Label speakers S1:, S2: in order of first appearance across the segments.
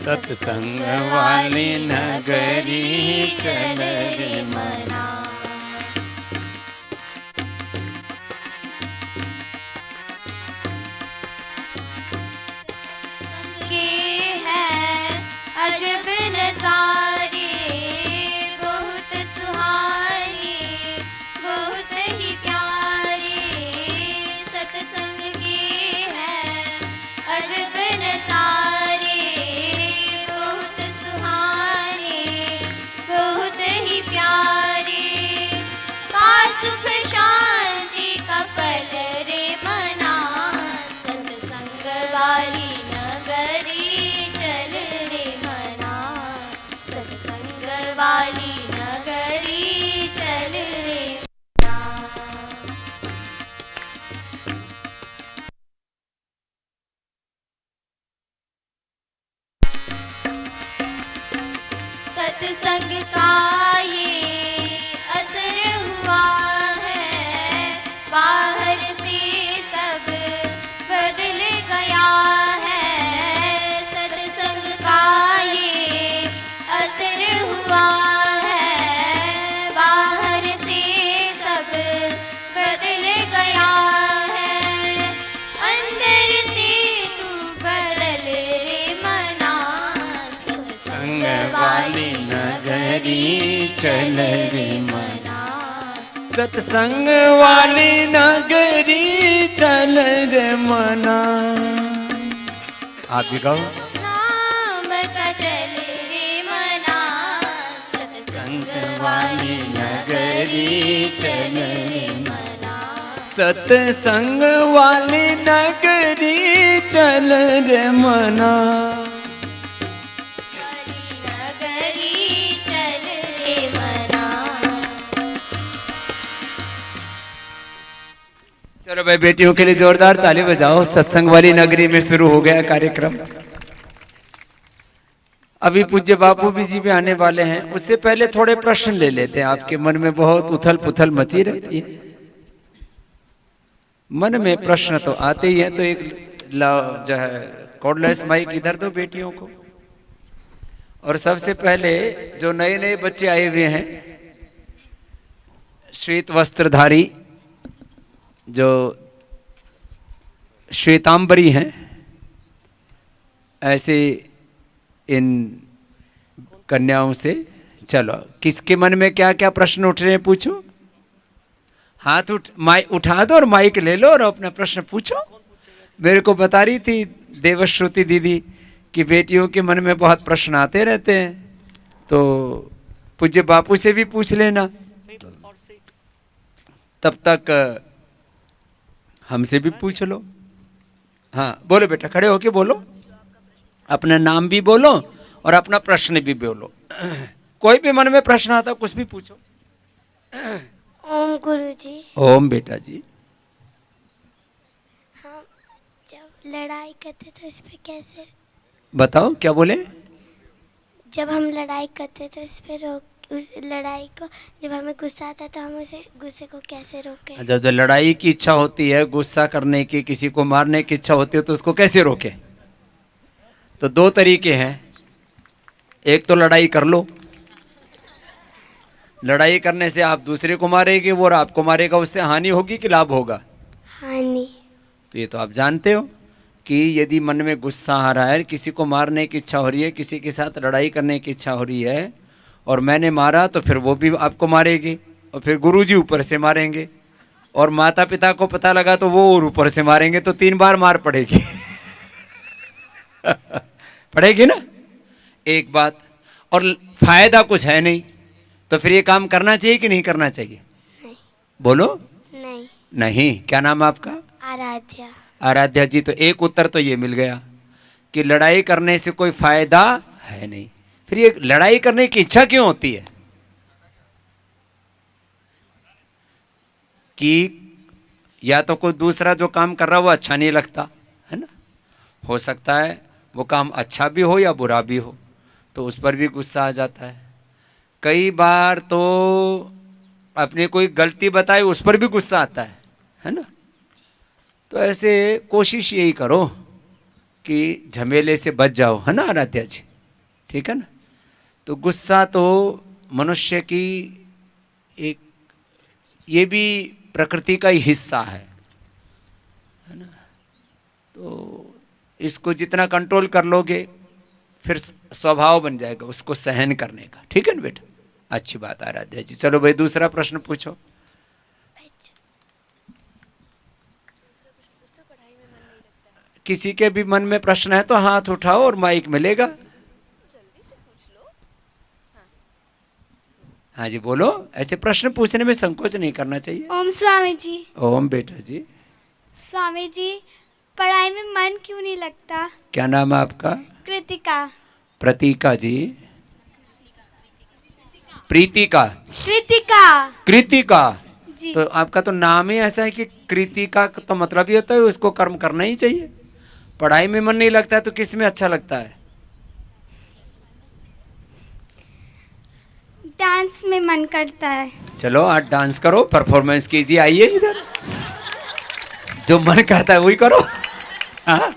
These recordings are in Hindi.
S1: सत्संग वाली नगरी चल रे मना।
S2: अजब नजारे बहुत सुहाने बहुत ही प्यारे, सत्संग के हैं अजब नजारे बहुत सुहाने बहुत ही प्यारे। सुख शांति का फल रे मना, सत्संग वाली नगरी चल रे मना, सत्संग वाली नगरी चल रे मना। सत्संग का ये असर हुआ है, बाहर से सब बदल गया है। सत्संग का ये असर हुआ है, बाहर से सब बदल गया है। अंदर से तू बदल रे मना,
S1: सत्संग वाली नगरी चल रे मना। सत्संग वाली नगरी चल रे मना। आप भी गाओ।
S2: नाम का चल रे मना, सत्संग वाली नगरी चल रे मना।
S1: सत्संग वाली नगरी चल रे मना।
S2: नगरी चल रे मना।
S1: चलो भाई, बेटियों के लिए जोरदार ताली बजाओ। सत्संग वाली नगरी में शुरू हो गया कार्यक्रम। अभी पूज्य बापू जी भी आने वाले हैं, उससे पहले थोड़े प्रश्न ले लेते हैं। आपके मन में बहुत उथल पुथल मची रहती है, मन में प्रश्न तो आते ही हैं। तो एक जो है कॉर्डलेस माइक इधर दो बेटियों को। और सबसे पहले जो नए नए बच्चे आए हुए हैं, श्वेत वस्त्रधारी जो श्वेतांबरी हैं, ऐसे इन कन्याओं से चलो, किसके मन में क्या क्या प्रश्न उठ रहे हैं पूछो। हाथ उठा दो और माइक ले लो और अपना प्रश्न पूछो। मेरे को बता रही थी देवश्रुति दीदी कि बेटियों के मन में बहुत प्रश्न आते रहते हैं, तो पूज्य बापू से भी पूछ लेना। तब तक हमसे भी पूछ लो। हाँ बोलो बेटा, खड़े होके बोलो, अपना नाम भी बोलो और अपना प्रश्न भी बोलो। कोई भी मन में प्रश्न आता कुछ भी पूछो।
S2: ओम गुरुजी।
S1: ओम बेटा जी।
S2: हम जब लड़ाई करते तो इस पे कैसे,
S1: बताओ क्या बोले।
S2: जब हम लड़ाई करते तो इस पे रोक, उस लड़ाई को, जब हमें गुस्सा आता तो हम उसे गुस्से को कैसे रोकें।
S1: जब लड़ाई की इच्छा होती है, गुस्सा करने की, किसी को मारने की इच्छा होती है, तो उसको कैसे रोके। तो दो तरीके हैं। एक तो लड़ाई कर लो, लड़ाई करने से आप दूसरे को मारेंगे, वो और आपको मारेगा, उससे हानि होगी कि लाभ होगा।
S2: हानि।
S1: तो ये तो आप जानते हो कि यदि मन में गुस्सा आ रहा है, किसी को मारने की इच्छा हो रही है, किसी के साथ लड़ाई करने की इच्छा हो रही है, और मैंने मारा तो फिर वो भी आपको मारेगी, और फिर गुरुजी ऊपर से मारेंगे, और माता पिता को पता लगा तो वो और ऊपर से मारेंगे, तो 3 बार मार पड़ेगी। पड़ेगी ना एक बात, और फायदा कुछ है नहीं। तो फिर ये काम करना चाहिए कि नहीं करना चाहिए।
S2: नहीं।
S1: बोलो।
S2: नहीं।
S1: नहीं। क्या नाम है आपका।
S2: आराध्या।
S1: आराध्या जी। तो एक उत्तर तो ये मिल गया कि लड़ाई करने से कोई फायदा है नहीं। फिर ये लड़ाई करने की इच्छा क्यों होती है कि या तो कोई दूसरा जो काम कर रहा है वो अच्छा नहीं लगता है ना, हो सकता है वो काम अच्छा भी हो या बुरा भी हो, तो उस पर भी गुस्सा आ जाता है। कई बार तो अपनी कोई गलती बताए उस पर भी गुस्सा आता है ना। तो ऐसे कोशिश यही करो कि झमेले से बच जाओ, है ना आराध्या जी। ठीक है ना। तो गुस्सा तो मनुष्य की एक, ये भी प्रकृति का ही हिस्सा है ना। तो इसको जितना कंट्रोल कर लोगे फिर स्वभाव बन जाएगा उसको सहन करने का, ठीक है ना बेटा। अच्छी बात आराध्या जी। चलो भाई दूसरा प्रश्न पूछो। किसी के भी मन में प्रश्न है तो हाथ उठाओ और माइक मिलेगा। हाँ जी बोलो, ऐसे प्रश्न पूछने में संकोच नहीं करना चाहिए।
S2: ओम स्वामी जी।
S1: ओम बेटा जी।
S2: स्वामी जी, पढ़ाई में मन क्यों नहीं लगता?
S1: क्या नाम है आपका?
S2: कृतिका।
S1: प्रतीका जी। प्रीतिका।
S2: कृतिका
S1: कृतिका।
S2: जी।
S1: तो आपका तो नाम ही ऐसा है कि कृतिका का तो मतलब ही होता है उसको कर्म करना ही चाहिए। पढ़ाई में मन नहीं लगता है तो किस में अच्छा लगता है?
S2: डांस में मन करता है।
S1: चलो आज डांस करो, परफॉर्मेंस कीजिए, आइए इधर। जो मन करता है वही करो। हाँ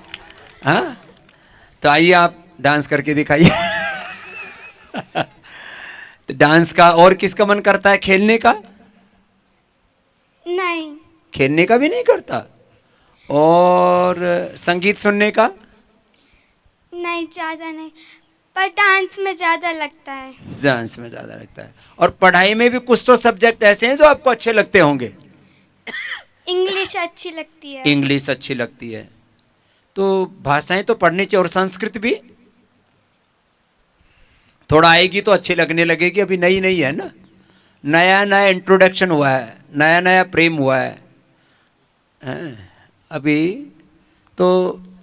S1: हाँ, तो आइए आप डांस करके दिखाइए। तो डांस का और किसका मन करता है? खेलने का?
S2: नहीं।
S1: खेलने का भी नहीं करता। और संगीत सुनने का?
S2: नहीं, ज़्यादा नहीं, पर डांस में ज़्यादा लगता है।
S1: डांस में ज्यादा लगता है। और पढ़ाई में भी कुछ तो सब्जेक्ट ऐसे हैं जो आपको अच्छे लगते होंगे।
S2: इंग्लिश अच्छी लगती है।
S1: इंग्लिश अच्छी लगती है। तो भाषाएं तो पढ़नी चाहिए, और संस्कृत भी थोड़ा आएगी तो अच्छी लगने लगेगी। अभी नई नई है ना, नया नया इंट्रोडक्शन हुआ है, नया नया प्रेम हुआ है। अभी तो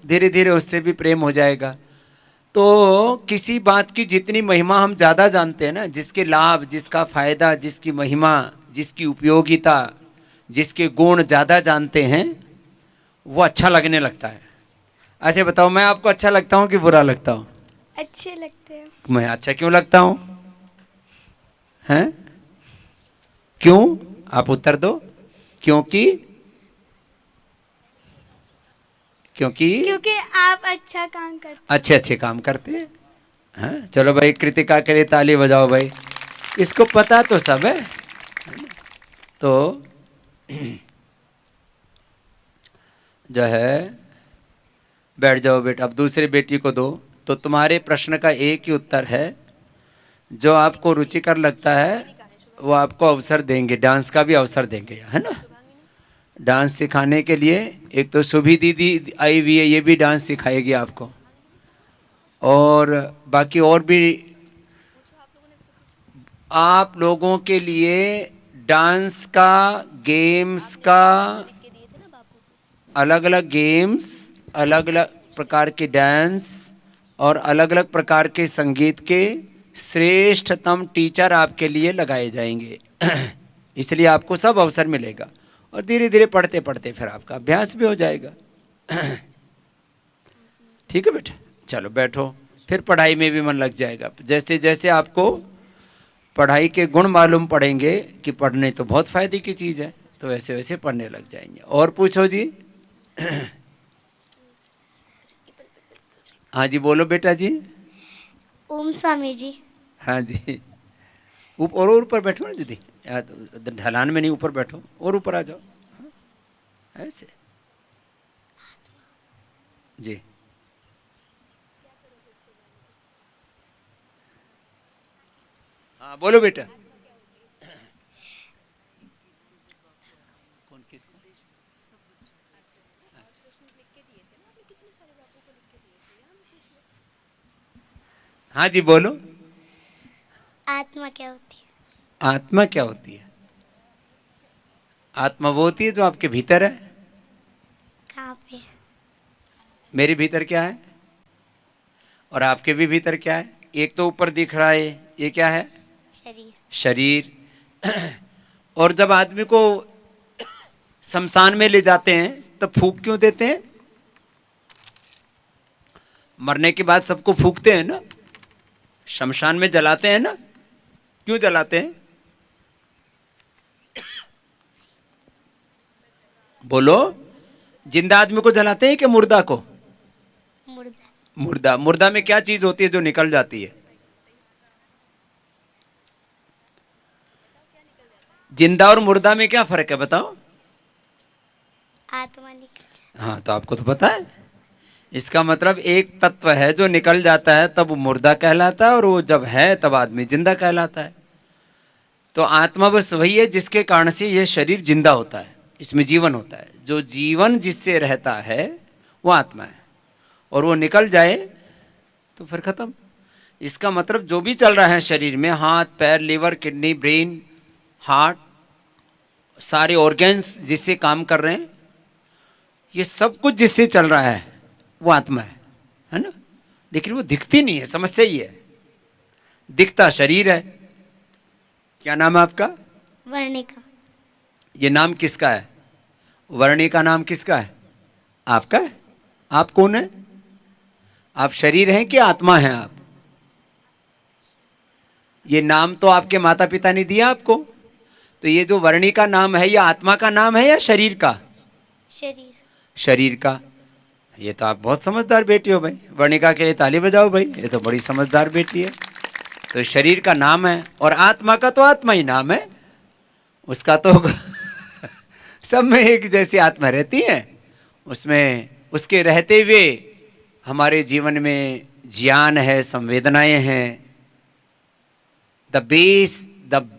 S1: धीरे धीरे उससे भी प्रेम हो जाएगा। तो किसी बात की जितनी महिमा हम ज़्यादा जानते हैं ना, जिसके लाभ, जिसका फायदा, जिसकी महिमा, जिसकी उपयोगिता, जिसके गुण ज़्यादा जानते हैं, वो अच्छा लगने लगता है। अच्छा बताओ, मैं आपको अच्छा लगता हूँ कि बुरा लगता हूँ?
S2: अच्छे लगते हैं।
S1: मैं अच्छा क्यों लगता हूँ? हैं? क्यों? आप उत्तर दो। क्योंकि
S2: क्योंकि आप अच्छा काम करते हैं।
S1: अच्छे अच्छे काम करते हैं। हाँ चलो भाई, कृतिका के लिए ताली बजाओ भाई, इसको पता तो सब है। तो जो है, बैठ जाओ बेटा। अब दूसरी बेटी को दो। तो तुम्हारे प्रश्न का एक ही उत्तर है, जो आपको रुचिकर लगता है वो आपको अवसर देंगे, डांस का भी अवसर देंगे, है ना। डांस सिखाने के लिए एक तो सुभी दीदी आई हुई है, ये भी डांस सिखाएगी आपको। और बाकी और भी आप लोगों के लिए डांस का, गेम्स का, अलग अलग गेम्स, अलग अलग प्रकार के डांस और अलग अलग प्रकार के संगीत के श्रेष्ठतम टीचर आपके लिए लगाए जाएंगे। इसलिए आपको सब अवसर मिलेगा, और धीरे धीरे पढ़ते पढ़ते फिर आपका अभ्यास भी हो जाएगा। ठीक है बेटा, चलो बैठो, फिर पढ़ाई में भी मन लग जाएगा। जैसे जैसे आपको पढ़ाई के गुण मालूम पड़ेंगे कि पढ़ने तो बहुत फायदे की चीज़ है, तो वैसे वैसे पढ़ने लग जाएंगे। और पूछो जी। हाँ जी बोलो बेटा जी।
S2: ओम स्वामी जी।
S1: हाँ जी, ऊपर और ऊपर बैठो ना दीदी, ढलान में नहीं, ऊपर बैठो और ऊपर आ जाओ। हाँ, ऐसे जी। हाँ बोलो बेटा। कौन किस? हाँ जी बोलो।
S2: आत्मा क्या होती है?
S1: आत्मा क्या होती है? आत्मा वो होती है जो आपके भीतर है।
S2: कहाँ पे?
S1: मेरे भीतर क्या है और आपके भी भीतर क्या है? एक तो ऊपर दिख रहा है, ये क्या है?
S2: शरीर।
S1: शरीर। और जब आदमी को शमशान में ले जाते हैं तब फूंक क्यों देते हैं? मरने के बाद सबको फूंकते हैं ना, शमशान में जलाते हैं ना। क्यों जलाते हैं? बोलो। जिंदा आदमी को जलाते हैं कि मुर्दा को?
S2: मुर्दा।
S1: मुर्दा। मुर्दा में क्या चीज होती है जो निकल जाती है? जिंदा और मुर्दा में क्या फर्क है बताओ?
S2: आत्मा निकल जाए।
S1: हाँ, तो आपको तो पता है। इसका मतलब एक तत्व है जो निकल जाता है तब वो मुर्दा कहलाता है, और वो जब है तब आदमी जिंदा कहलाता है। तो आत्मा बस वही है जिसके कारण से ये शरीर जिंदा होता है, इसमें जीवन होता है। जो जीवन जिससे रहता है वो आत्मा है, और वो निकल जाए तो फिर खत्म। इसका मतलब जो भी चल रहा है शरीर में, हाथ पैर लिवर किडनी ब्रेन हार्ट, सारे ऑर्गन्स जिससे काम कर रहे हैं, ये सब कुछ जिससे चल रहा है वो आत्मा है ना? लेकिन वो दिखती नहीं है, समस्या ही है। दिखता शरीर है। क्या नाम है आपका?
S2: वर्णिका।
S1: ये नाम किसका है? वर्णी का नाम किसका है? आपका है। आप कौन है? आप शरीर हैं कि आत्मा हैं आप? ये नाम तो आपके माता पिता ने दिया आपको। तो ये जो वर्णी का नाम है, ये आत्मा का नाम है या शरीर का?
S2: शरीर।
S1: शरीर का। ये तो आप बहुत समझदार बेटी हो भाई। वर्णिका के लिए ताली बजाओ भाई, ये तो बड़ी समझदार बेटी है। तो शरीर का नाम है, और आत्मा का तो आत्मा ही नाम है उसका तो सब में एक जैसी आत्मा रहती है। उसमें उसके रहते हुए हमारे जीवन में ज्ञान है, संवेदनाएं हैं। The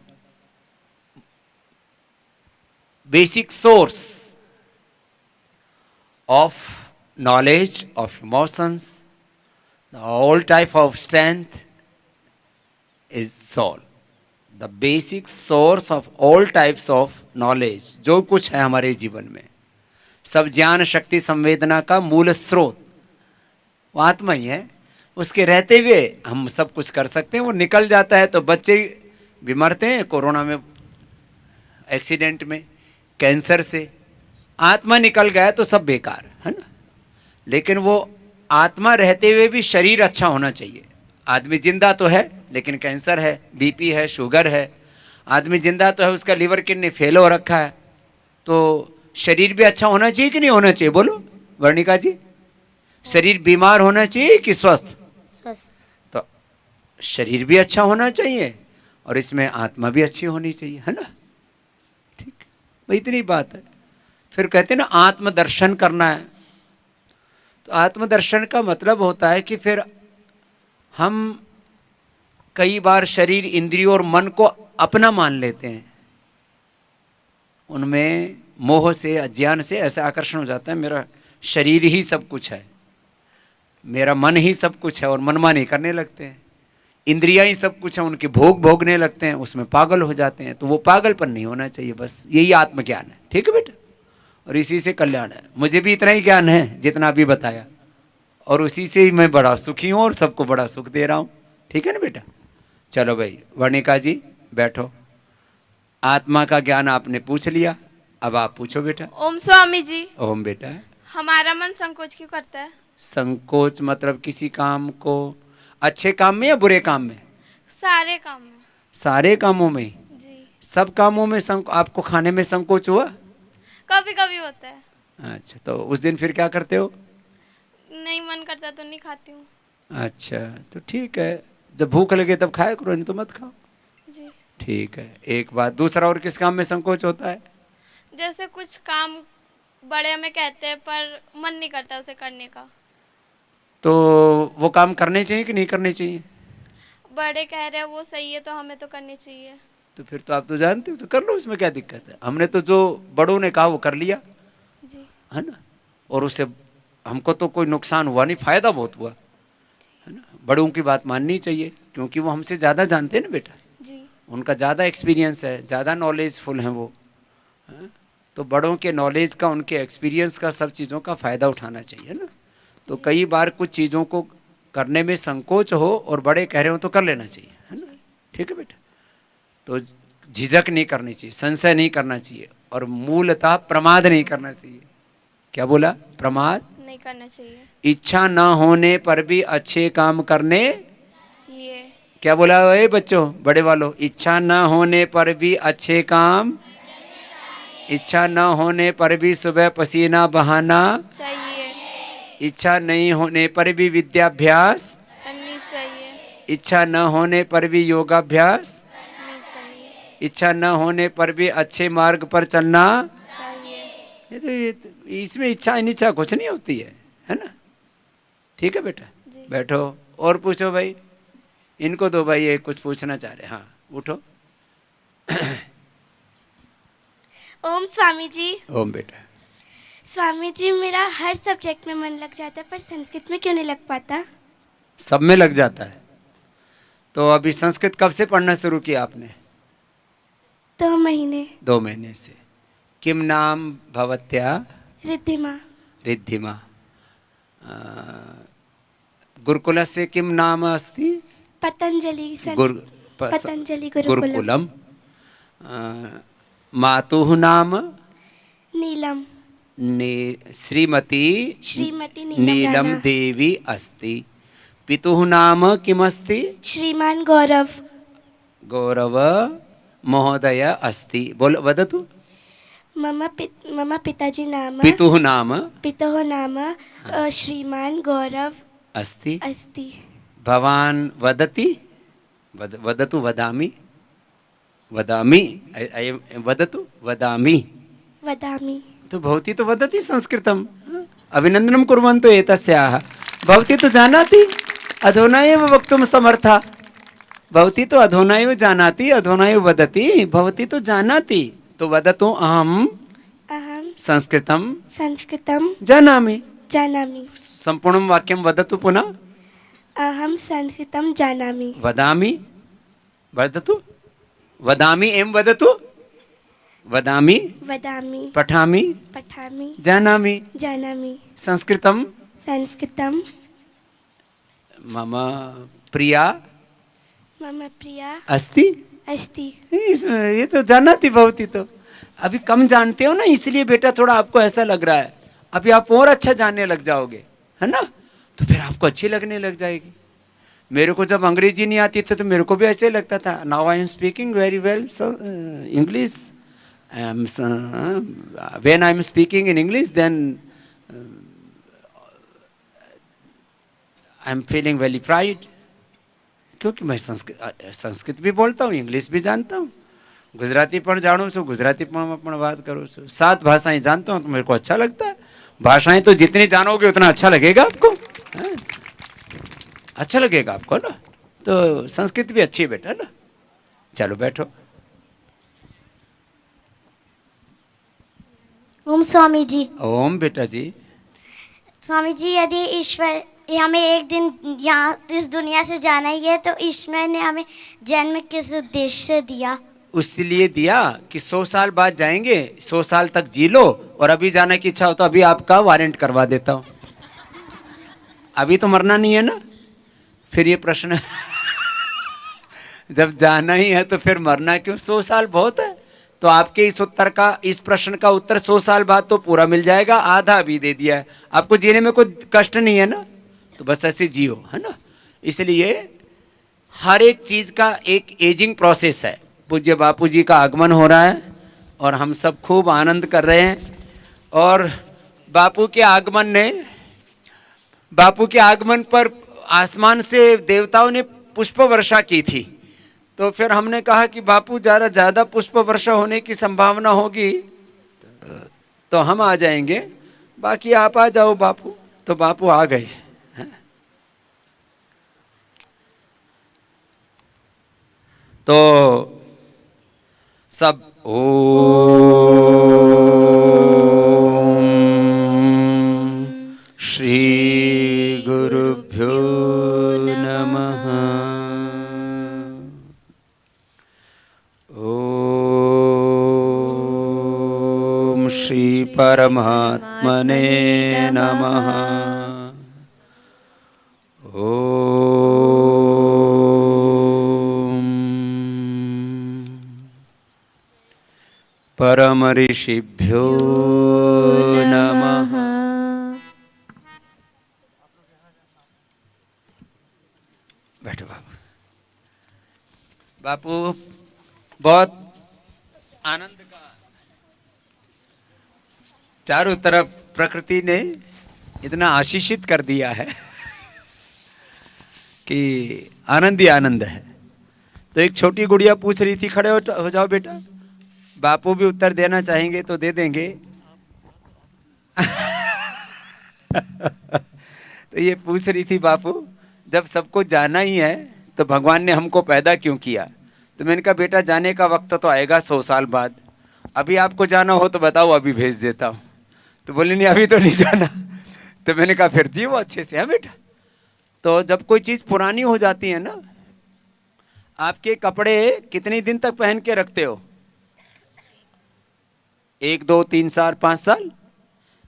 S1: basic source of knowledge, of emotions, all type of strength is soul. The basic source of all types of knowledge, जो कुछ है हमारे जीवन में, सब ज्ञान शक्ति संवेदना का मूल स्रोत वो आत्मा ही है। उसके रहते हुए हम सब कुछ कर सकते हैं। वो निकल जाता है तो बच्चे भी मरते हैं, कोरोना में, एक्सीडेंट में, कैंसर से। आत्मा निकल गया तो सब बेकार है ना? लेकिन वो आत्मा रहते हुए भी शरीर अच्छा होना चाहिए। आदमी जिंदा तो है लेकिन कैंसर है, बीपी है, शुगर है। आदमी जिंदा तो है, उसका लिवर किडनी फेल हो रखा है। तो शरीर भी अच्छा होना चाहिए कि नहीं होना चाहिए? बोलो वर्णिका जी, शरीर बीमार होना चाहिए कि स्वस्थ?
S2: स्वस्थ।
S1: तो शरीर भी अच्छा होना चाहिए और इसमें आत्मा भी अच्छी होनी चाहिए, है ना? ठीक, भाई इतनी बात है। फिर कहते हैं ना आत्मदर्शन करना है। तो आत्मदर्शन का मतलब होता है कि फिर हम कई बार शरीर इंद्रियों और मन को अपना मान लेते हैं। उनमें मोह से, अज्ञान से ऐसा आकर्षण हो जाता है, मेरा शरीर ही सब कुछ है, मेरा मन ही सब कुछ है, और मनमानी करने लगते हैं। इंद्रियां ही सब कुछ है, उनके भोग भोगने लगते हैं, उसमें पागल हो जाते हैं। तो वो पागलपन नहीं होना चाहिए। बस यही आत्मज्ञान है। ठीक है बेटा? और इसी से कल्याण है। मुझे भी इतना ही ज्ञान है जितना अभी बताया, और उसी से ही मैं बड़ा सुखी हूँ और सबको बड़ा सुख दे रहा हूँ। ठीक है ना बेटा? चलो भाई वर्णिका जी बैठो। आत्मा का ज्ञान आपने पूछ लिया, अब आप पूछो बेटा।
S3: ओम स्वामी जी।
S1: ओम बेटा।
S3: हमारा मन संकोच क्यों करता है?
S1: संकोच मतलब किसी काम को, अच्छे काम में या बुरे काम में?
S3: सारे काम में।
S1: सारे कामों में?
S3: जी।
S1: सब कामों में आपको खाने में संकोच हुआ?
S3: कभी कभी होता है।
S1: अच्छा, तो उस दिन फिर क्या करते हो?
S3: नहीं मन करता तो नहीं खाती हूँ।
S1: अच्छा, तो ठीक है, जब भूख लगे तब खाया करो, नहीं तो मत खाओ।
S3: जी।
S1: ठीक है, एक बात। दूसरा, और किस काम में संकोच होता है?
S3: जैसे कुछ काम बड़े हमें कहते हैं पर मन नहीं करता उसे करने का।
S1: तो वो काम करने चाहिए कि नहीं करने चाहिए?
S3: बड़े कह रहे हैं वो सही है तो हमें तो करनी चाहिए।
S1: तो फिर तो आप तो जानते हो, तो कर लो, इसमें क्या दिक्कत है? हमने तो जो बड़ों ने कहा वो कर लिया,
S3: जी।
S1: है ना? और उससे हमको तो कोई नुकसान हुआ नहीं, फायदा बहुत हुआ, है ना? बड़ों की बात माननी चाहिए, क्योंकि वो हमसे ज़्यादा जानते हैं ना बेटा।
S3: जी।
S1: उनका ज़्यादा एक्सपीरियंस है, ज़्यादा नॉलेजफुल हैं वो, है? तो बड़ों के नॉलेज का, उनके एक्सपीरियंस का, सब चीज़ों का फ़ायदा उठाना चाहिए ना। तो कई बार कुछ चीज़ों को करने में संकोच हो और बड़े कह रहे हो तो कर लेना चाहिए, है ना? ठीक है बेटा? तो झिझक नहीं करनी चाहिए, संशय नहीं करना चाहिए, और मूलतः प्रमाद नहीं करना चाहिए। क्या बोला? प्रमाद
S3: नहीं करना चाहिए।
S1: इच्छा न होने पर भी अच्छे काम करने।
S3: ये
S1: क्या बोला ए बच्चों, बड़े वालों? इच्छा न होने पर भी अच्छे काम, इच्छा न होने पर भी सुबह पसीना बहाना,
S3: चाहिए।
S1: इच्छा नहीं होने पर भी विद्याभ्यास,
S3: करनी चाहिए।
S1: इच्छा न होने पर भी योगाभ्यास,
S3: करनी चाहिए।
S1: इच्छा न होने पर भी अच्छे मार्ग पर चलना
S3: चाहिए।
S1: ये तो इसमें इच्छा अनिच्छा कुछ नहीं होती है ना। ठीक है बेटा,
S3: जी।
S1: बैठो और पूछो भाई, इनको दो भाई, ये कुछ पूछना चाह रहे। हाँ उठो।
S4: ओम स्वामी जी।
S1: ओम बेटा।
S4: स्वामी जी, मेरा हर सब्जेक्ट में मन लग जाता है, पर संस्कृत में क्यों नहीं लग पाता?
S1: सब में लग जाता है। तो अभी संस्कृत कब से पढ़ना शुरू किया आपने?
S4: 2 महीने।
S1: 2 महीने से। किम नाम भवत्या?
S4: रिद्धिमा।
S1: रिद्धिमा। गुरुकुलस्य किम नाम अस्ति?
S4: पतंजलि पतंजलि
S1: गुरुकुलम। मातुः नाम?
S4: नीलम।
S1: श्रीमती
S4: श्रीमती
S1: नीलम
S4: राणा।
S1: देवी अस्ति। पितुः नाम किमस्ति?
S4: श्रीमान गौरव।
S1: गौरव महोदय अस्ति। बोल वदतु।
S4: मम पिताजी नाम।
S1: पितुः नाम?
S4: पितुः नाम श्रीमान गौरव
S1: अस्ति।
S4: अस्ति।
S1: भवान वदति? वदतु। वदामि। वदामि। वदतु। वदामि।
S4: वदामि।
S1: तो भवती तो वदति संस्कृतम। अभिनंदनं कुर्वन्तु एतस्याः। भवती तो जानाति, अधुना एव वक्तुं समर्था। भवती तो अधुना एव जानाति, अधुना एव वदति। भवती तो जानाति, तो वदतु। अहं संस्कृतं जानामि। संपूर्णं वाक्यं वदतु पुनः।
S4: अहं संस्कृतं जानामि।
S1: वदामि। वदतु। वदामि एवं वदतु। वदामि। पठामि। जानामि। संस्कृतं मम प्रिया अस्ति। ये तो जानाती भवती। तो अभी कम जानते हो ना, इसलिए बेटा थोड़ा आपको ऐसा लग रहा है। अभी आप और अच्छा जानने लग जाओगे, है ना, तो फिर आपको अच्छी लगने लग जाएगी। मेरे को जब अंग्रेजी नहीं आती थी तो मेरे को भी ऐसे लगता था। Now I am speaking very well English. When I am speaking in English then I am feeling very pride, क्योंकि मैं संस्कृत भी बोलता हूँ, इंग्लिश भी जानता हूँ, गुजराती पण जाणू छूं, गुजराती पण बात करूँ छूं, 7 भाषाएं जानता हूँ। तो मेरे को अच्छा लगता है। भाषाएं तो जितनी जानोगे उतना अच्छा लगेगा आपको, है? अच्छा लगेगा आपको ना। तो संस्कृत भी अच्छी है बेटा ना। चलो बैठो।
S2: ओम स्वामी जी।
S1: ओम बेटा जी।
S2: स्वामी जी, यदि ईश्वर हमें एक दिन यहाँ इस दुनिया से जाना ही है, तो ईश्वर ने हमें जन्म किस उद्देश्य से दिया?
S1: उसलिए दिया कि 100 साल बाद जाएंगे, 100 साल तक जी लो, और अभी जाने की इच्छा हो तो अभी आपका वारंट करवा देता हूँ। अभी तो मरना नहीं है ना। फिर ये प्रश्न जब जाना ही है तो फिर मरना क्यों? 100 साल बहुत है। तो आपके इस प्रश्न का उत्तर 100 साल बाद तो पूरा मिल जाएगा, आधा अभी दे दिया है। आपको जीने में कोई कष्ट नहीं है ना, तो बस ऐसे जियो, है ना। इसलिए हर एक चीज का एक एजिंग प्रोसेस है। पूज्य बापू जी का आगमन हो रहा है और हम सब खूब आनंद कर रहे हैं। और बापू के आगमन पर आसमान से देवताओं ने पुष्प वर्षा की थी। तो फिर हमने कहा कि बापू ज़्यादा पुष्प वर्षा होने की संभावना होगी तो हम आ जाएंगे, बाकी आप आ जाओ बापू। तो बापू आ गए। तो सब ओम श्री गुरुभ्यो नमः। ओम श्री परमात्मने नमः। परम ऋषिभ्यो नमः। बैठो बापू। बहुत आनंद का, चारों तरफ प्रकृति ने इतना आशीषित कर दिया है कि आनंद ही आनंद है। तो एक छोटी गुड़िया पूछ रही थी, खड़े हो जाओ बेटा, बापू भी उत्तर देना चाहेंगे तो दे देंगे। तो ये पूछ रही थी, बापू जब सबको जाना ही है तो भगवान ने हमको पैदा क्यों किया? तो मैंने कहा बेटा जाने का वक्त तो आएगा 100 साल बाद, अभी आपको जाना हो तो बताओ, अभी भेज देता हूँ। तो बोले नहीं अभी तो नहीं जाना। तो मैंने कहा फिर जियो अच्छे से है बेटा। तो जब कोई चीज़ पुरानी हो जाती है ना, आपके कपड़े कितने दिन तक पहन के रखते हो? 1 2 3 4 5 साल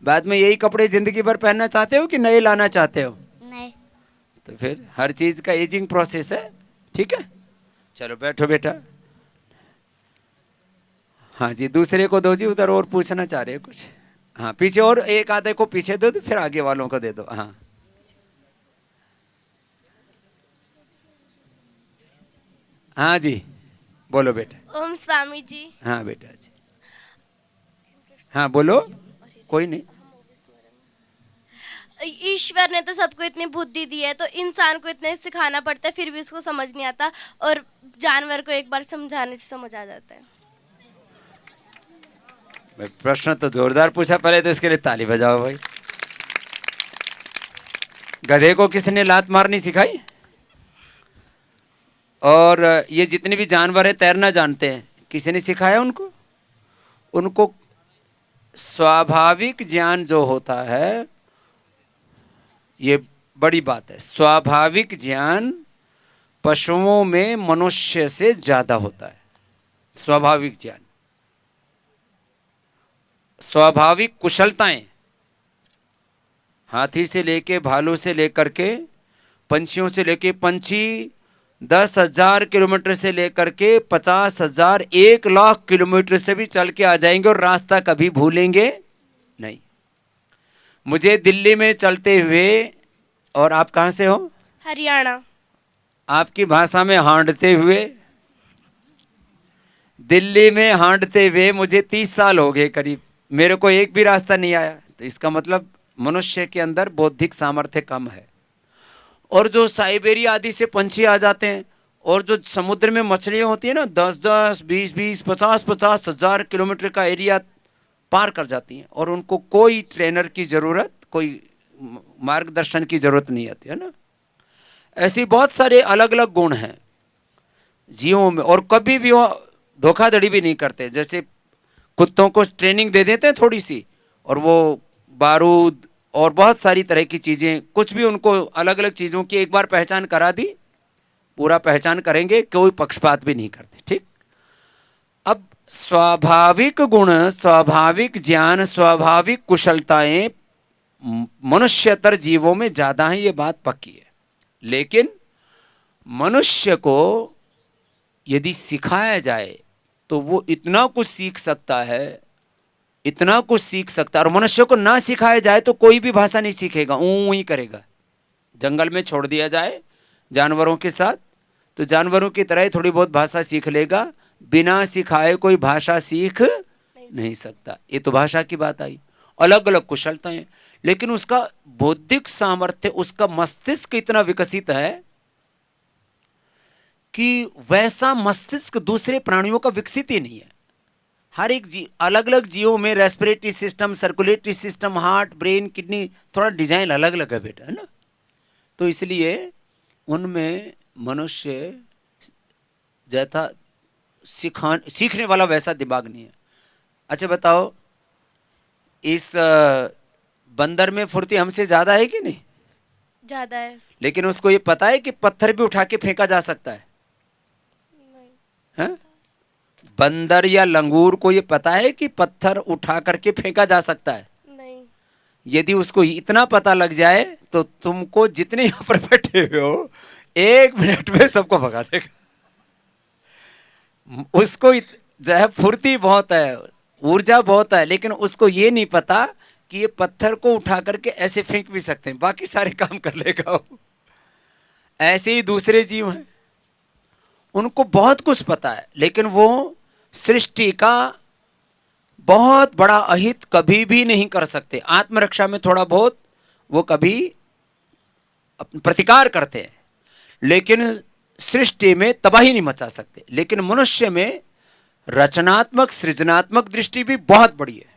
S1: बाद में यही कपड़े जिंदगी भर पहनना चाहते हो कि नए लाना चाहते हो?
S2: नहीं।
S1: तो फिर हर चीज का एजिंग प्रोसेस है, ठीक है। चलो बैठो बेटा। हाँ जी, दूसरे को दो जी, उधर और पूछना चाह रहे हैं कुछ। हाँ पीछे और एक आधे को पीछे दो, तो फिर आगे वालों को दे दो। हाँ हाँ जी बोलो बेटा।
S4: ओम स्वामी जी।
S1: हाँ बेटा जी, हाँ बोलो, कोई नहीं।
S4: ईश्वर ने तो सबको इतनी बुद्धि दी है, तो इंसान को इतने सिखाना पड़ता है, फिर भी उसको समझ नहीं आता, और जानवर को एक बार समझाने से समझ आ जाता है।
S1: प्रश्न तो जोरदार पूछा, पहले तो इसके लिए ताली बजाओ भाई। गधे को किसने लात मारनी सिखाई? और ये जितने भी जानवर है तैरना जानते हैं, किसी ने सिखाया उनको? उनको स्वाभाविक ज्ञान जो होता है, ये बड़ी बात है, स्वाभाविक ज्ञान पशुओं में मनुष्य से ज्यादा होता है। स्वाभाविक ज्ञान, स्वाभाविक कुशलताएं, हाथी से लेके भालू से लेकर के पंछियों से लेके, पंछी 10,000 किलोमीटर से लेकर के 50,000 1,00,000 किलोमीटर से भी चल के आ जाएंगे और रास्ता कभी भूलेंगे नहीं। मुझे दिल्ली में चलते हुए, और आप कहाँ से हो?
S4: हरियाणा।
S1: आपकी भाषा में हांडते हुए, दिल्ली में हांडते हुए मुझे 30 साल हो गए करीब, मेरे को एक भी रास्ता नहीं आया। तो इसका मतलब मनुष्य के अंदर बौद्धिक सामर्थ्य कम है। और जो साइबेरिया आदि से पंछी आ जाते हैं, और जो समुद्र में मछलियां होती है ना, 10-10, 20-20, 50-50 हजार किलोमीटर का एरिया पार कर जाती हैं, और उनको कोई ट्रेनर की जरूरत, कोई मार्गदर्शन की जरूरत नहीं आती है ना। ऐसी बहुत सारे अलग अलग गुण हैं जीवों में, और कभी भी वो धोखाधड़ी भी नहीं करते। जैसे कुत्तों को ट्रेनिंग दे देते हैं थोड़ी सी, और वो बारूद और बहुत सारी तरह की चीज़ें, कुछ भी उनको अलग अलग चीज़ों की एक बार पहचान करा दी, पूरा पहचान करेंगे, कोई पक्षपात भी नहीं करते, ठीक। अब स्वाभाविक गुण, स्वाभाविक ज्ञान, स्वाभाविक कुशलताएं मनुष्यतर जीवों में ज़्यादा हैं, ये बात पक्की है। लेकिन मनुष्य को यदि सिखाया जाए तो वो इतना कुछ सीख सकता है, इतना कुछ सीख सकता है। और मनुष्य को ना सिखाया जाए तो कोई भी भाषा नहीं सीखेगा, ऊँ ही करेगा। जंगल में छोड़ दिया जाए जानवरों के साथ, तो जानवरों की तरह थोड़ी बहुत भाषा सीख लेगा, बिना सिखाए कोई भाषा सीख नहीं सकता। ये तो भाषा की बात आई, अलग अलग कुशलताएं, लेकिन उसका बौद्धिक सामर्थ्य, उसका मस्तिष्क इतना विकसित है कि वैसा मस्तिष्क दूसरे प्राणियों का विकसित ही नहीं है। हर एक अलग अलग जीवों में respiratory system, circulatory system, heart, brain, kidney, थोड़ा डिजाइन अलग अलग है बेटा, है ना। तो इसलिए उनमें मनुष्य जैसा सीखने वाला वैसा दिमाग नहीं है। अच्छा बताओ, इस बंदर में फुर्ती हमसे ज्यादा है कि नहीं?
S4: ज्यादा है।
S1: लेकिन उसको ये पता है कि पत्थर भी उठा के फेंका जा सकता है? हैं? बंदर या लंगूर को ये पता है कि पत्थर उठा करके फेंका जा सकता है?
S4: नहीं।
S1: यदि उसको इतना पता लग जाए तो तुमको जितने यहाँ पर बैठे हुए हो 1 मिनट में सबको भगा देगा। उसको जो है फुर्ती बहुत है, ऊर्जा बहुत है, लेकिन उसको ये नहीं पता कि ये पत्थर को उठा करके ऐसे फेंक भी सकते हैं, बाकी सारे काम कर लेगा वो। ऐसे ही दूसरे जीव हैं, उनको बहुत कुछ पता है, लेकिन वो सृष्टि का बहुत बड़ा अहित कभी भी नहीं कर सकते। आत्मरक्षा में थोड़ा बहुत वो कभी प्रतिकार करते हैं, लेकिन सृष्टि में तबाही नहीं मचा सकते, लेकिन मनुष्य में रचनात्मक सृजनात्मक दृष्टि भी बहुत बड़ी है।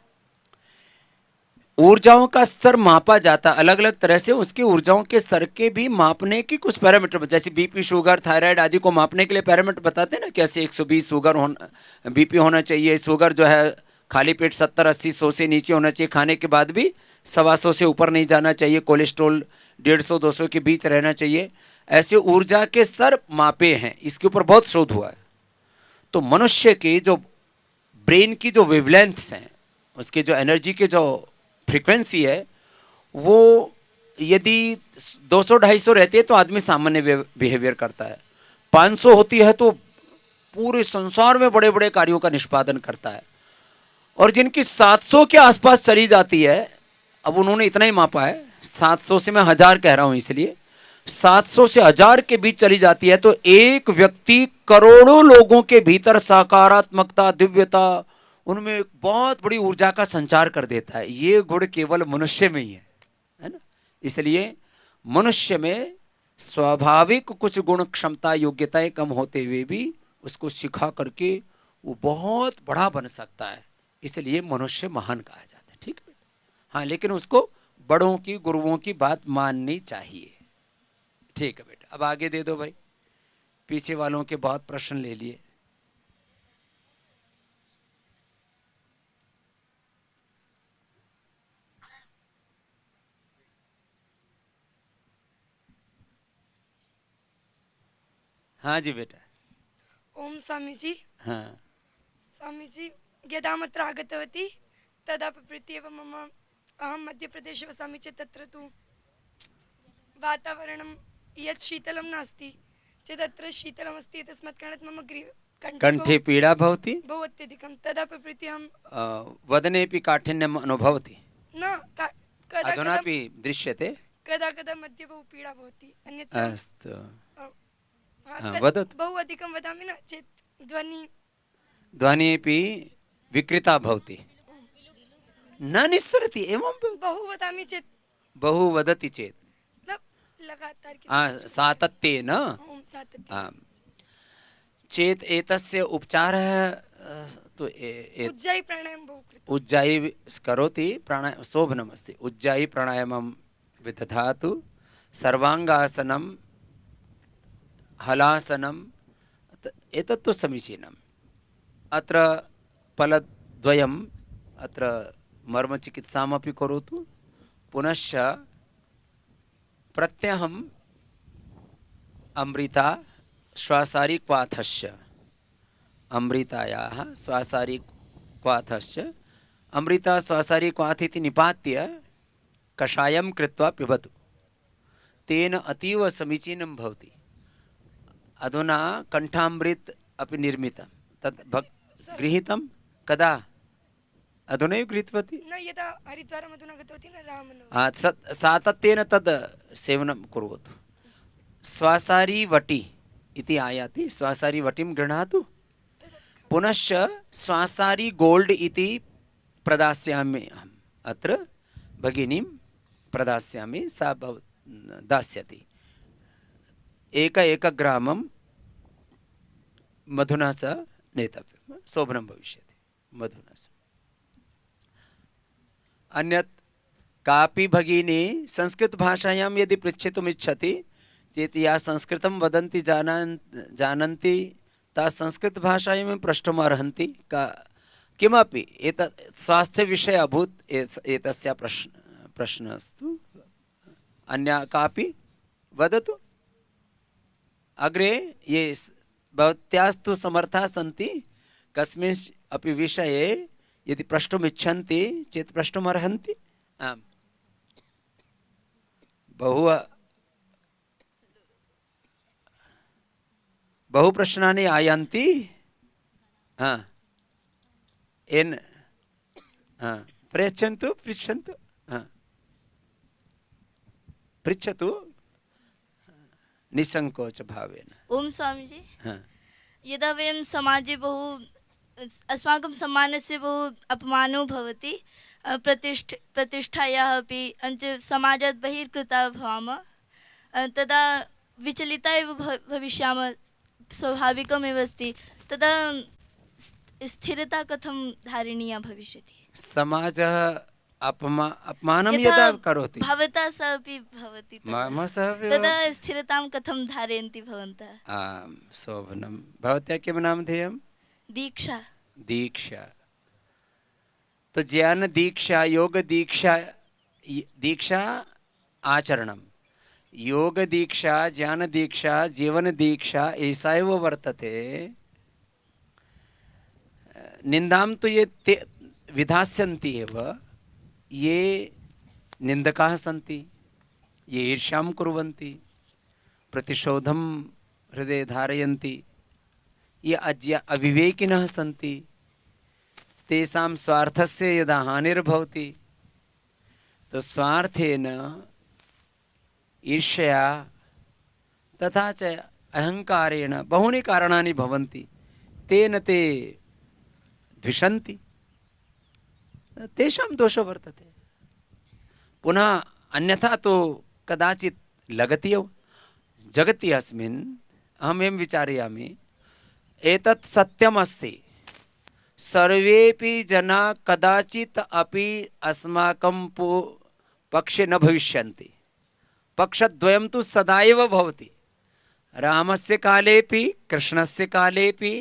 S1: ऊर्जाओं का स्तर मापा जाता अलग अलग तरह से, उसकी ऊर्जाओं के स्तर के भी मापने की कुछ पैरामीटर, जैसे बीपी, शुगर, थायराइड आदि को मापने के लिए पैरामीटर बताते हैं ना, कैसे 120 शुगर होना, बीपी होना चाहिए, शुगर जो है खाली पेट 70-80 100 से नीचे होना चाहिए, खाने के बाद भी 125 से ऊपर नहीं जाना चाहिए, कोलेस्ट्रॉल 150-200 के बीच रहना चाहिए। ऐसे ऊर्जा के स्तर मापे हैं, इसके ऊपर बहुत शोध हुआ है। तो मनुष्य की जो ब्रेन की जो वेवलेंथ्स हैं, उसके जो एनर्जी के जो फ्रीक्वेंसी है, वो यदि 200-250 रहती है तो आदमी सामान्य बिहेवियर करता है, 500 होती है तो पूरे संसार में बड़े बड़े कार्यों का निष्पादन करता है, और जिनकी 700 के आसपास चली जाती है, अब उन्होंने इतना ही मापा है, 700 से मैं 1000 कह रहा हूं, इसलिए 700 से 1000 के बीच चली जाती है, तो एक व्यक्ति करोड़ों लोगों के भीतर सकारात्मकता, दिव्यता, उनमें एक बहुत बड़ी ऊर्जा का संचार कर देता है। ये गुण केवल मनुष्य में ही है ना। इसलिए मनुष्य में स्वाभाविक कुछ गुण, क्षमता, योग्यताएं कम होते हुए भी उसको सिखा करके वो बहुत बड़ा बन सकता है, इसलिए मनुष्य महान कहा जाता है। ठीक है, हाँ, लेकिन उसको बड़ों की, गुरुओं की बात माननी चाहिए। ठीक है बेटा, अब आगे दे दो भाई, पीछे वालों के बहुत प्रश्न ले लिए। हाँ जी बेटा।
S5: ओम स्वामीजी।
S1: हाँ
S5: स्वामीजी, यदामत्र आगतवती तदा प्रभृत्येव मम अहं मध्यप्रदेशे वसामि चेत् तत्र तु वातावरणं यत् शीतलं नास्ति चेत् तत्र शीतलमस्ति, तस्मात् कारणात् मम
S1: कंठे पीड़ा भवति,
S5: बहु अत्यधिकं। तदा प्रभृति अहं
S1: वदनेपि काठिन्यम् अनुभवति,
S5: न कदा
S1: अधुनापि दृश्यते।
S5: कदा कदा मध्ये बहु पीडा भवति। अन्यत्
S1: अस्तु, वदतु।
S5: बहु अधिकं वदामि न चेत्
S1: ध्वनिपि विकृता भवति, न निस्सरति, एवं
S5: बहु वदामि चेत्,
S1: बहु वदति चेत्
S5: लगातार
S1: सातत्येन चेत् एतस्य उपचारः तो
S5: उज्जायी प्राणायाम बहु कृतम्।
S1: उज्जायी करोति, प्राणायाम शोभनमस्ति। उज्जायी प्राणायामं विदधातु, सर्वांगासनं, हलासनं, एतत् तु समीचीनम्। अत्र फलद्वयम्, अत्र मर्मचिकित्सामपि करोतु, पुनश्च प्रत्यहम् अमृता श्वासारिक्वाथस्य, अमृतायाः श्वासारिक्वाथस्य, अमृता श्वासारिक्वाथ इति निपात्य कषायं कृत्वा पिबतु, तेन अतीव समीचीनं भवति। अधुना कंठामृत अपि निर्मितं, तत् गृहीतं कदा? अधुनैव गृहीतवती
S5: न, यदा हरिद्वारम् अधुना गतवती न, रामनवमी।
S1: सातत्येन तद् सेवनं कुर्वतु। श्वासारिवटी इति आयाति, श्वासारिवटीं गृह्णातु, पुनश्च श्वासारि गोल्ड इति प्रदास्यामि अहम्, अत्र भगिनीं प्रदास्यामि, सा दास्यति। एक ग्रामं मधुना सह नेतव्यं, शोभनं भविष्यति मधुना सह। अन्यत् कापि भगिनी संस्कृत भाषायां यदि पृच्छितुम् इच्छति चेत् या संस्कृतं वदन्ति जानन्ति ता संस्कृत भाषायां प्रष्टुम् अर्हन्ति। किमपि एतत् स्वास्थ्य विषय अभूत् एतस्य प्रश्नस्तु, अन्या कापि वदतु। अग्रे ये भवत्यास्तु समर्थाः सन्ति, कस्मिंश्चित् अपि विषये यदि प्रष्टुम् इच्छन्ति चेत् प्रष्टुम् अर्हन्ति। आम्, बहु प्रश्नानि आयान्ति। हाँ, पृच्छन्तु, पृच्छन्तु, पृच्छतु निसंकोच भावेन।
S6: ओम स्वामी जी।
S1: हाँ,
S6: यदा वयं समाजे बहु अस्माकं सम्मानस्य बहु अपमानो भवति, प्रतिष्ठायाः अपि, समाजात् बहिर्कृता भवामः, तदा विचलिता एव भविष्यामः स्वाभाविकमेव अस्ति तदा स्थिरता कथं धारणीया भविष्यति
S1: समाजः अपमानं
S6: यथा
S1: यदा करोति
S6: भवता सह अपि भवति
S1: मम सह अपि
S6: तदा स्थिरतां कथं धारयन्ति भवन्तः
S1: आम् शोभनं भवत्याः किं नामधेयं
S6: दीक्षा
S1: दीक्षा तो ज्ञान दीक्षा योग दीक्षा दीक्षा आचरणं योग दीक्षा ज्ञान दीक्षा जीवन दीक्षा ऐसा एव वर्तते निन्दां तु ये विधास्यन्ति एव ये निन्दकाः सन्ति ये ईर्ष्यां कुर्वन्ति प्रतिशोधं हृदये धारयन्ति ये अविवेकिनः सन्ति तेषां स्वार्थस्य यदा हानिर्भवति तो स्वार्थेन ईर्ष्या तथा च अहङ्कारेण बहूनि कारणानि भवन्ति तेन ते द्विषन्ति तेषां दोषो वर्तते पुनः अन्यथा तो कदाचित् लगति एव जगति अस्मिन् अहम् एवं विचारयामि एतत् सत्यमस्ति सर्वेपि जना कदाचित् अपि अस्माकं पक्षे न भविष्यन्ति पक्षद्वयं तु सदा एव भवति रामस्य कालेपि कृष्णस्य कालेपि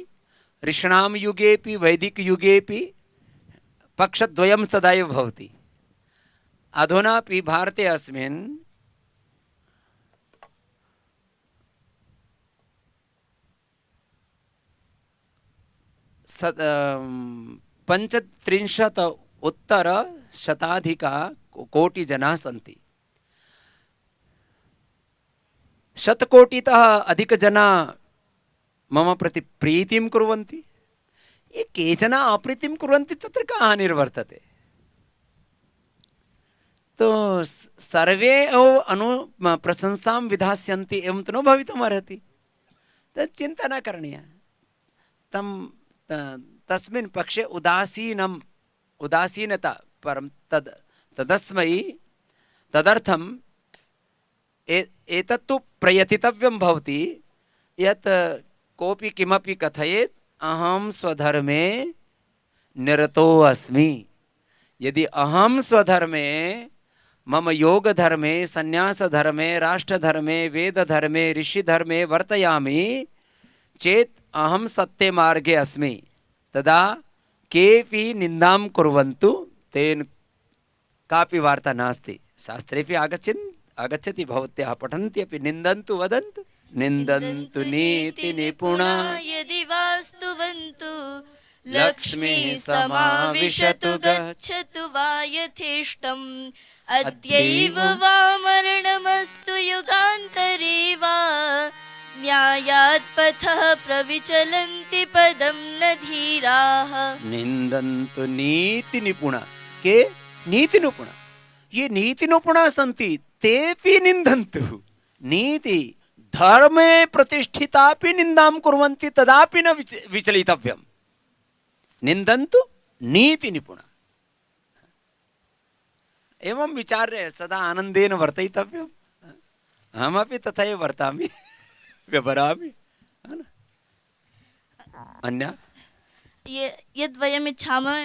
S1: ऋषीणां युगेपि वैदिकयुगेपि पक्षद्वयं सदा एव भवति अधुनापि भारते अस्मिन् पञ्चत्रिंशत् उत्तरशताधिका कोटिजनाः सन्ति शतकोटितः अधिकजनाः मम प्रति प्रीतिं कुर्वन्ति ये केचन अप्रीतिं कुर्वन्ति तत्र का हानिर्वर्तते तो सर्वे प्रशंसां विधास्यन्ति एवं तु न भवितुमर्हति तत् चिन्ता न करणीया तस्मिन् पक्षे उदासीनता परं तदस्मै तदर्थं एतत्तु प्रयतितव्यं भवति यत् कोऽपि किमपि कथयेत् अहं स्वधर्मे निरतो अस्मि यदि अहं स्वधर्मे मम योगधर्मे संन्यासधर्मे राष्ट्रधर्मे वेदधर्मे ऋषिधर्मे वर्तयामि चेत् अहं सत्यमार्गे अस्मि तदा केऽपि निन्दां कुर्वन्तु तेन कापि वार्ता नास्ति शास्त्रेपि आगच्छति भवत्याः पठन्ति अपि निन्दन्तु वदन्तु निन्दन्तु नीति निपुणा
S6: यदि वास्तुवन्तु लक्ष्मी समाविशतु गच्छतु वा यथेष्टम् अद्यैव वा मरणमस्तु युगान्तरे वा न्यायात् पथः प्रविचलन्ति पदं न धीराः
S1: निन्दन्तु नीति निपुणा के नीति निपुणा ये नीति निपुणा सन्ति तेऽपि निन्दन्तु नीति धर्मे प्रतिष्ठितापि निन्दां कुर्वन्ति तदापि न विचलितव्यं निन्दन्तु नीति निपुणा एवं विचार्य सदा आनन्देन वर्तयितव्यम् अहमपि तथैव वर्तामि व्यवहरामि अन्य
S6: यद् वयम् इच्छामः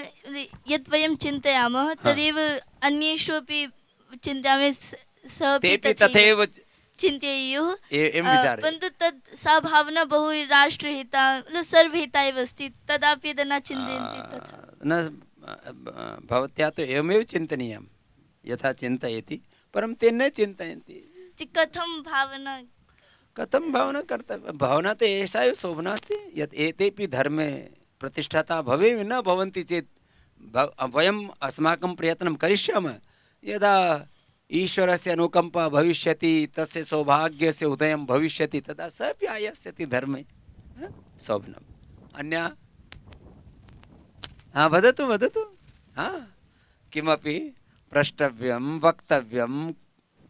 S6: यद् वयं चिन्तयामः तदेव अन्येषु अपि चिन्तयामि
S1: तेऽपि तथैव
S6: चिन्तयेयुः
S1: परन्तु
S6: तद् सा भावना बहु राष्ट्रहिता सर्वहिता एव अस्ति तदापि यदा न चिन्तयन्ति तथा
S1: न भवत्या तु एवमेव चिन्तनीयं यथा चिन्तयति परं ते न चिन्तयन्ति
S6: कथं भावना
S1: कर्तव्या भावना तो एषा एव शोभना अस्ति यत् एतेपि धर्मे प्रतिष्ठता भवेयुः न भवन्ति चेत् वयम् अस्माकं प्रयत्नं करिष्यामः यदा ईश्वरस्य अनुकम्पा भविष्यति तस्य सौभाग्यस्य उदयं भविष्यति तदा स अपि आयास्यति धर्मे शोभनम् अन्य हाँ वदतु वदतु हाँ किमपि प्रष्टव्यं वक्तव्यं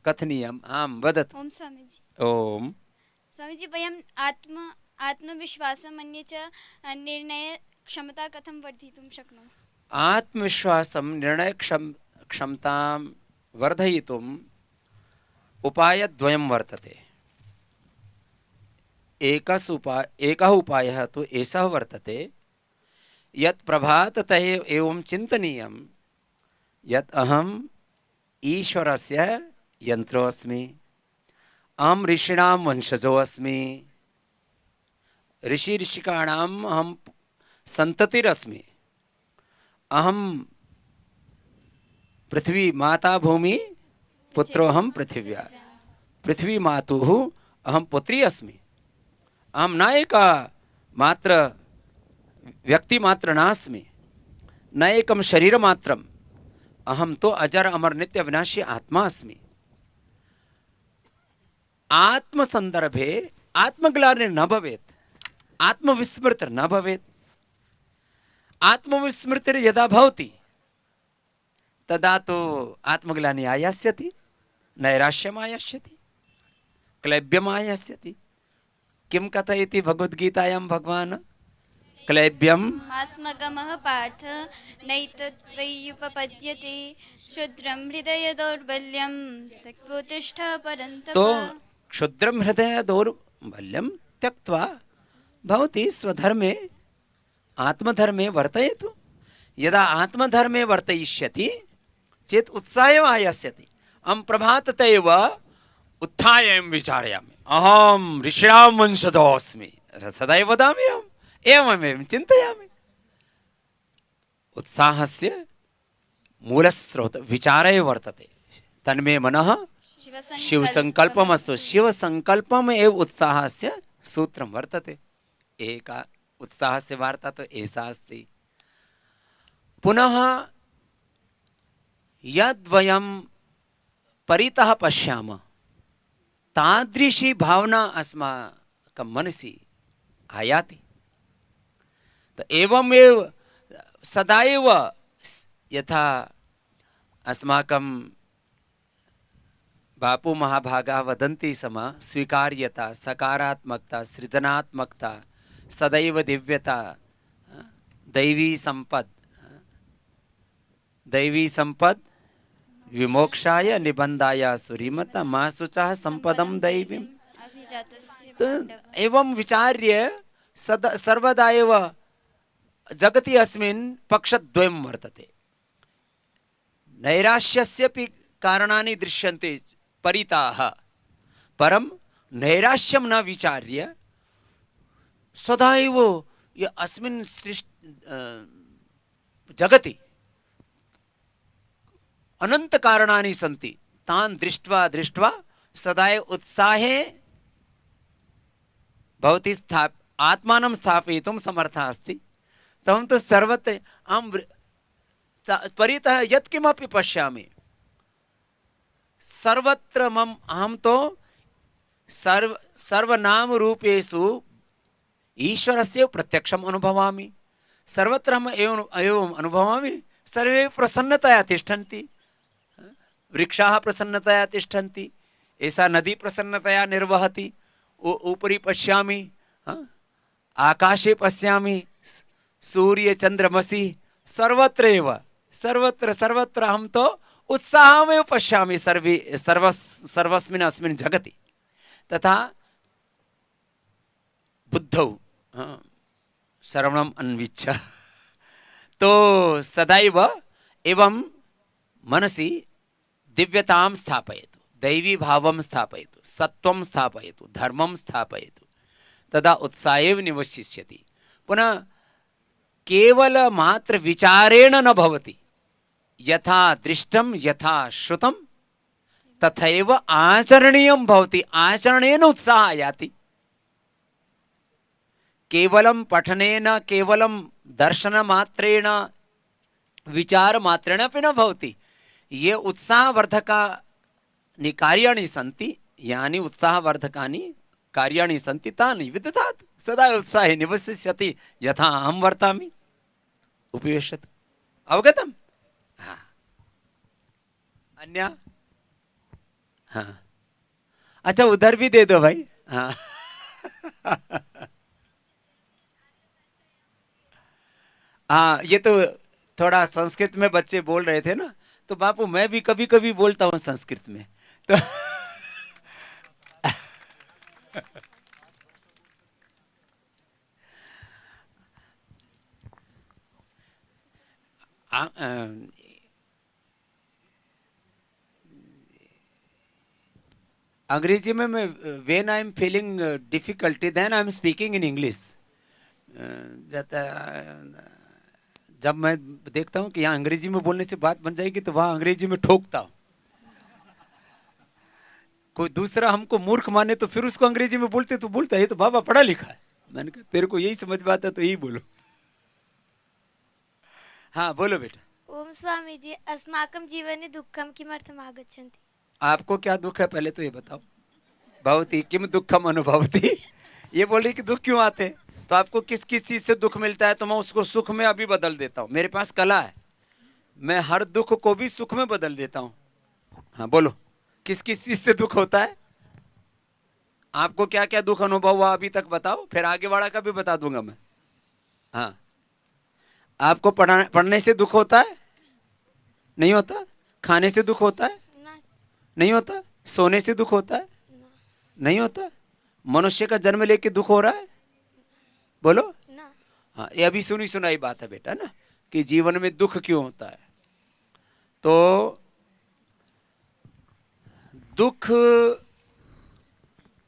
S1: कथनीयम् आं वदतु
S7: ओम स्वामीजी
S1: ओम
S7: स्वामीजी वयम् आत्मविश्वासम् अन्ये च निर्णयक्षमता कथं वर्धितुं शक्नुमः
S1: आत्मविश्वासं निर्णयक्षमतां वर्धयितुम् उपायद्वयं वर्तते एकः उपायः तु एषः वर्तते यत् प्रभाततः एवं चिन्तनीयं यत् अहम् ईश्वरस्य यन्त्रोऽस्मि, अहं ऋषीणां वंशजो अस्मि, ऋषिकाणाम् अहं सन्ततिरस्मि, अहं पृथ्वी माता भूमि पुत्रोऽहं पृथिव्या, पृथ्वी मातुः अहं पुत्री अस्मि, अहं न एका मात्र व्यक्तिमात्र नास्मि, न एकं शरीरमात्रम्, अहं तो अजर अमर नित्य विनाशी आत्मा अस्मि। आत्मसंदर्भे आत्मग्लानि न भवेत्, आत्मविस्मृतिर् न भवेत्। आत्मविस्मृतिर् यदा भवति तदा तो आत्मग्लानि आयास्यति, नैराश्यम् आयास्यति, क्लैब्यम् आयास्यति। किं कथयति भगवद्गीतायां भगवान्? क्लैब्यम्
S7: आस्मगमः पार्थ नैतत्त्वय्युपपद्यते क्षुद्रं हृदय दौर्बल्यं त्यक्त्वोत्तिष्ठ परन्तप।
S1: तो क्षुद्रं हृदय दौर्बल्यं त्यक्त्वा भवती स्वधर्मे आत्मधर्मे वर्तयतु। यदा आत्मधर्मे वर्तयिष्यति चेत् उत्साहम् आयास्यति। अहं प्रभाततः उत्थाय विचारयामि, अहं ऋषीणां वंशजो अस्मि, सदैव वदामि अहम् एवमेवं चिन्तयामि। उत्साहस्य मूलस्रोत विचारे वर्तते। तन्मे मनः शिवसङ्कल्पमस्तु। शिवसङ्कल्पम् एव उत्साहस्य सूत्रं वर्तते। एका उत्साहस्य वार्ता तो एषा अस्ति। पुनः यद्वयं परितः पश्यामः तादृशी भावना अस्माकं मनसि आयाति। तो एवमेव सदैव यथा अस्माकं बापू महाभागाः वदन्ति स्म, स्वीकार्यता, सकारात्मकता, सृजनात्मकता, सदैव दिव्यता, दैवी संपद विमोक्षाय निबंधाय सुरीमत मा शुचः संपदम दैवीम्। तो एवं विचार्य सर्वदा एव जगति अस्मिन् पक्षद्वयं वर्तते। नैराश्यस्यपि कारणानि दृश्यन्ते परितः, परं नैराश्यं न विचार्य सदैव अस्मिन् जगति अनंत कारणानि सन्ति, तान् दृष्ट्वा दृष्ट्वा सदैव उत्साहे भवति आत्मानं स्थापयितुं समर्थः अस्ति। तं तु सर्वत्र अहं परितः यत्किमपि पश्यामि सर्वत्र मम अहं तो सर्वनामरूपेषु ईश्वरस्य प्रत्यक्षम् अनुभवामि। सर्वत्र अहम् एवम् अनुभवामि। सर्वे प्रसन्नतया तिष्ठन्ति, वृक्षाः प्रसन्नतया तिष्ठन्ति, एषा नदी प्रसन्नतया निर्वहति, उपरि पश्यामि, आकाशे पश्यामि, सूर्य चंद्रमसि सर्वत्र अहं तो उत्साहमेव पश्यामि सर्वस्मिन् अस्मिन् जगति। तथा बुद्धौ श्रवणम् अन्विच्छ, तो सदैव एवं मनसि दिव्यतां स्थापयतु, दैवी भावं स्थापयतु, सत्वं स्थापयतु, धर्मं स्थापयतु, तदा उत्साहेव निवसिष्यति। पुनः केवल मात्र विचारेण न भवति, यथा दृष्टं यथा श्रुतं तथैव आचरणीयं भवति। आचरणेन उत्साहः आयाति। केवलं पठनेन, केवलं दर्शनमात्रेण, विचारमात्रेण अपि न भवति। ये उत्साहवर्धकानि कार्याणि सन्ति, यानि उत्साहवर्धकानि कार्याणि सन्ति तानि विदधातु। सदा उत्साहे निवसिष्यति यथा अहं वर्तामि। उपविशतु। अवगतम्? हाँ। अन्य? हाँ। अच्छा, उधर भी दे दो भाई। हाँ। हाँ, ये तो थोड़ा संस्कृत में बच्चे बोल रहे थे ना, तो बापू मैं भी कभी कभी बोलता हूँ संस्कृत में, तो अंग्रेजी में मैं when I am feeling difficulty then I am speaking in English. जब मैं देखता हूँ कि यहाँ अंग्रेजी में बोलने से बात बन जाएगी तो वहाँ अंग्रेजी में ठोकता हूँ। कोई दूसरा हमको मूर्ख माने तो फिर उसको अंग्रेजी में बोलते तो बोलता है ये तो बाबा पढ़ा लिखा है। मैंने कहा तेरे को यही समझ में आता तो यही बोलो। हाँ बोलो बेटा।
S2: ओम स्वामी जी अस्माकं जीवने दुःखं किमर्थम् आगच्छन्ति।
S1: आपको क्या दुख है पहले तो ये बताओ। भवती किम दुखम अनुभवती, ये बोल रही कि दुख क्यों आते हैं, तो आपको किस किस चीज से दुख मिलता है तो मैं उसको सुख में अभी बदल देता हूँ। मेरे पास कला है, मैं हर दुख को भी सुख में बदल देता हूँ। हाँ बोलो किस किस चीज से दुख होता है, आपको क्या क्या दुख अनुभव हुआ अभी तक बताओ, फिर आगे वाला का भी बता दूंगा मैं। हाँ आपको पढ़ने से दुख होता है? नहीं होता। खाने से दुख होता है? नहीं होता। सोने से दुख होता है? नहीं होता। मनुष्य का जन्म लेके दुख हो रहा है? बोलो
S2: ना।
S1: हाँ ये अभी सुनी सुनाई बात है बेटा ना, कि जीवन में दुख क्यों होता है। तो दुख,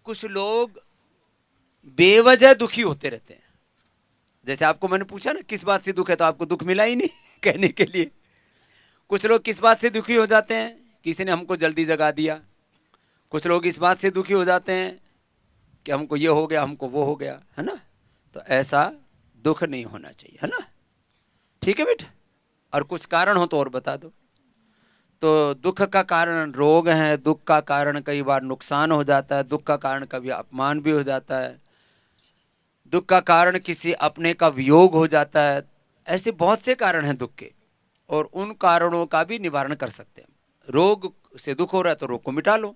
S1: कुछ लोग बेवजह दुखी होते रहते हैं। जैसे आपको मैंने पूछा ना किस बात से दुख है, तो आपको दुख मिला ही नहीं कहने के लिए। कुछ लोग किस बात से दुखी हो जाते हैं, किसी ने हमको जल्दी जगा दिया। कुछ लोग इस बात से दुखी हो जाते हैं कि हमको ये हो गया, हमको वो हो गया, है ना। तो ऐसा दुख नहीं होना चाहिए, है ना। ठीक है बेटा। और कुछ कारण हो तो और बता दो। तो दुख का कारण रोग है, दुख का कारण कई बार नुकसान हो जाता है, दुख का कारण कभी अपमान भी हो जाता है, दुख का कारण किसी अपने का वियोग हो जाता है। ऐसे बहुत से कारण हैं दुख के, और उन कारणों का भी निवारण कर सकते हैं। रोग से दुख हो रहा है तो रोग को मिटा लो,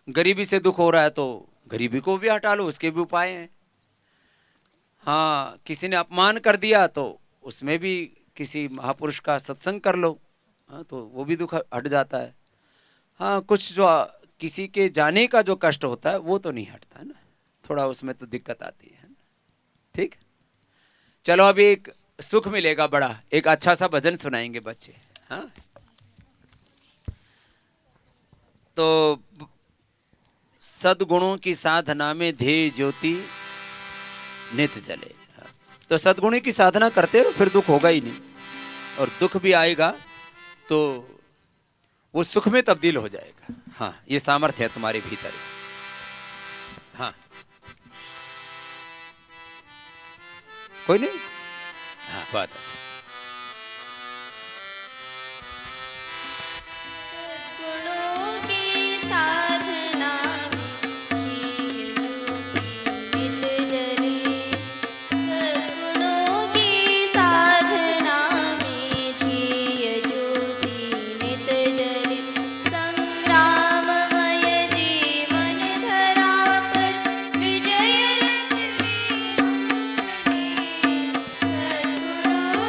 S1: गरीबी से दुख हो रहा है तो गरीबी को भी हटा लो, उसके भी उपाय हैं। हाँ किसी ने अपमान कर दिया तो उसमें भी किसी महापुरुष का सत्संग कर लो, हाँ तो वो भी दुख हट जाता है। हाँ कुछ जो किसी के जाने का जो कष्ट होता है वो तो नहीं हटता है ना, थोड़ा उसमें तो दिक्कत आती है। ठीक, चलो अभी एक सुख मिलेगा बड़ा, एक अच्छा सा भजन सुनाएंगे बच्चे। हाँ तो सद्गुणों की साधना में ध्येय ज्योति नित जले। तो सद्गुणों की साधना करते रहो, फिर दुख होगा ही नहीं, और दुख भी आएगा तो वो सुख में तब्दील हो जाएगा। हाँ ये सामर्थ्य है तुम्हारे भीतर। हाँ कोई नहीं। हाँ बहुत अच्छा।
S7: गुणों की साधना में नित जले, सद्गुणों की साधना में धिय ज्योति नित जले, संग्राममय जीवन धरा पर विजय रथ में सद्गुणों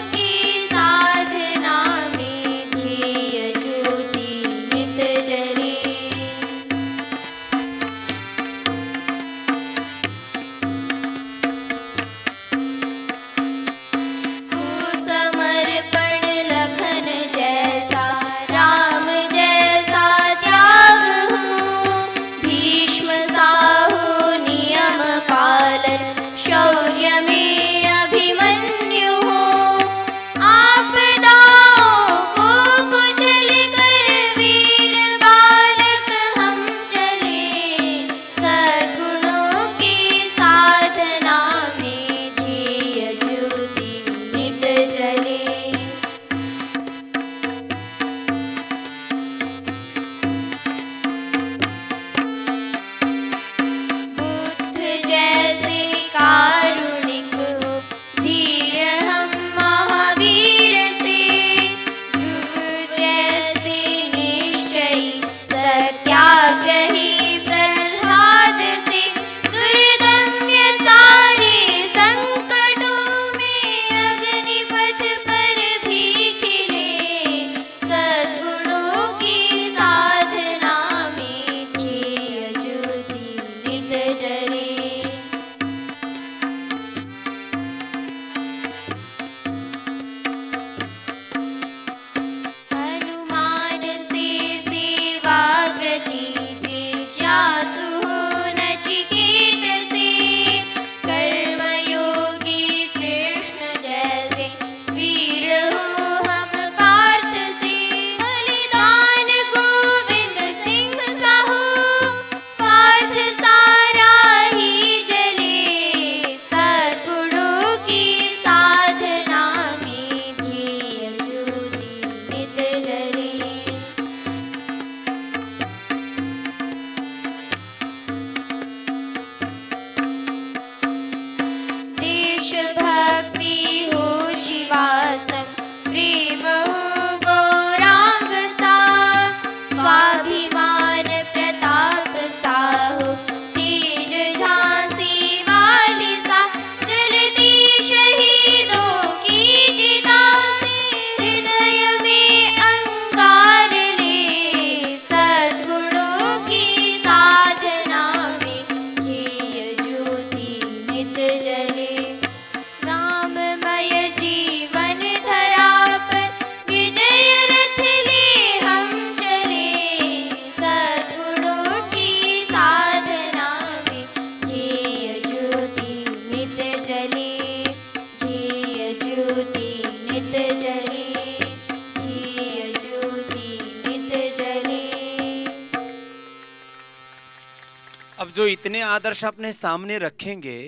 S1: जो इतने आदर्श अपने सामने रखेंगे,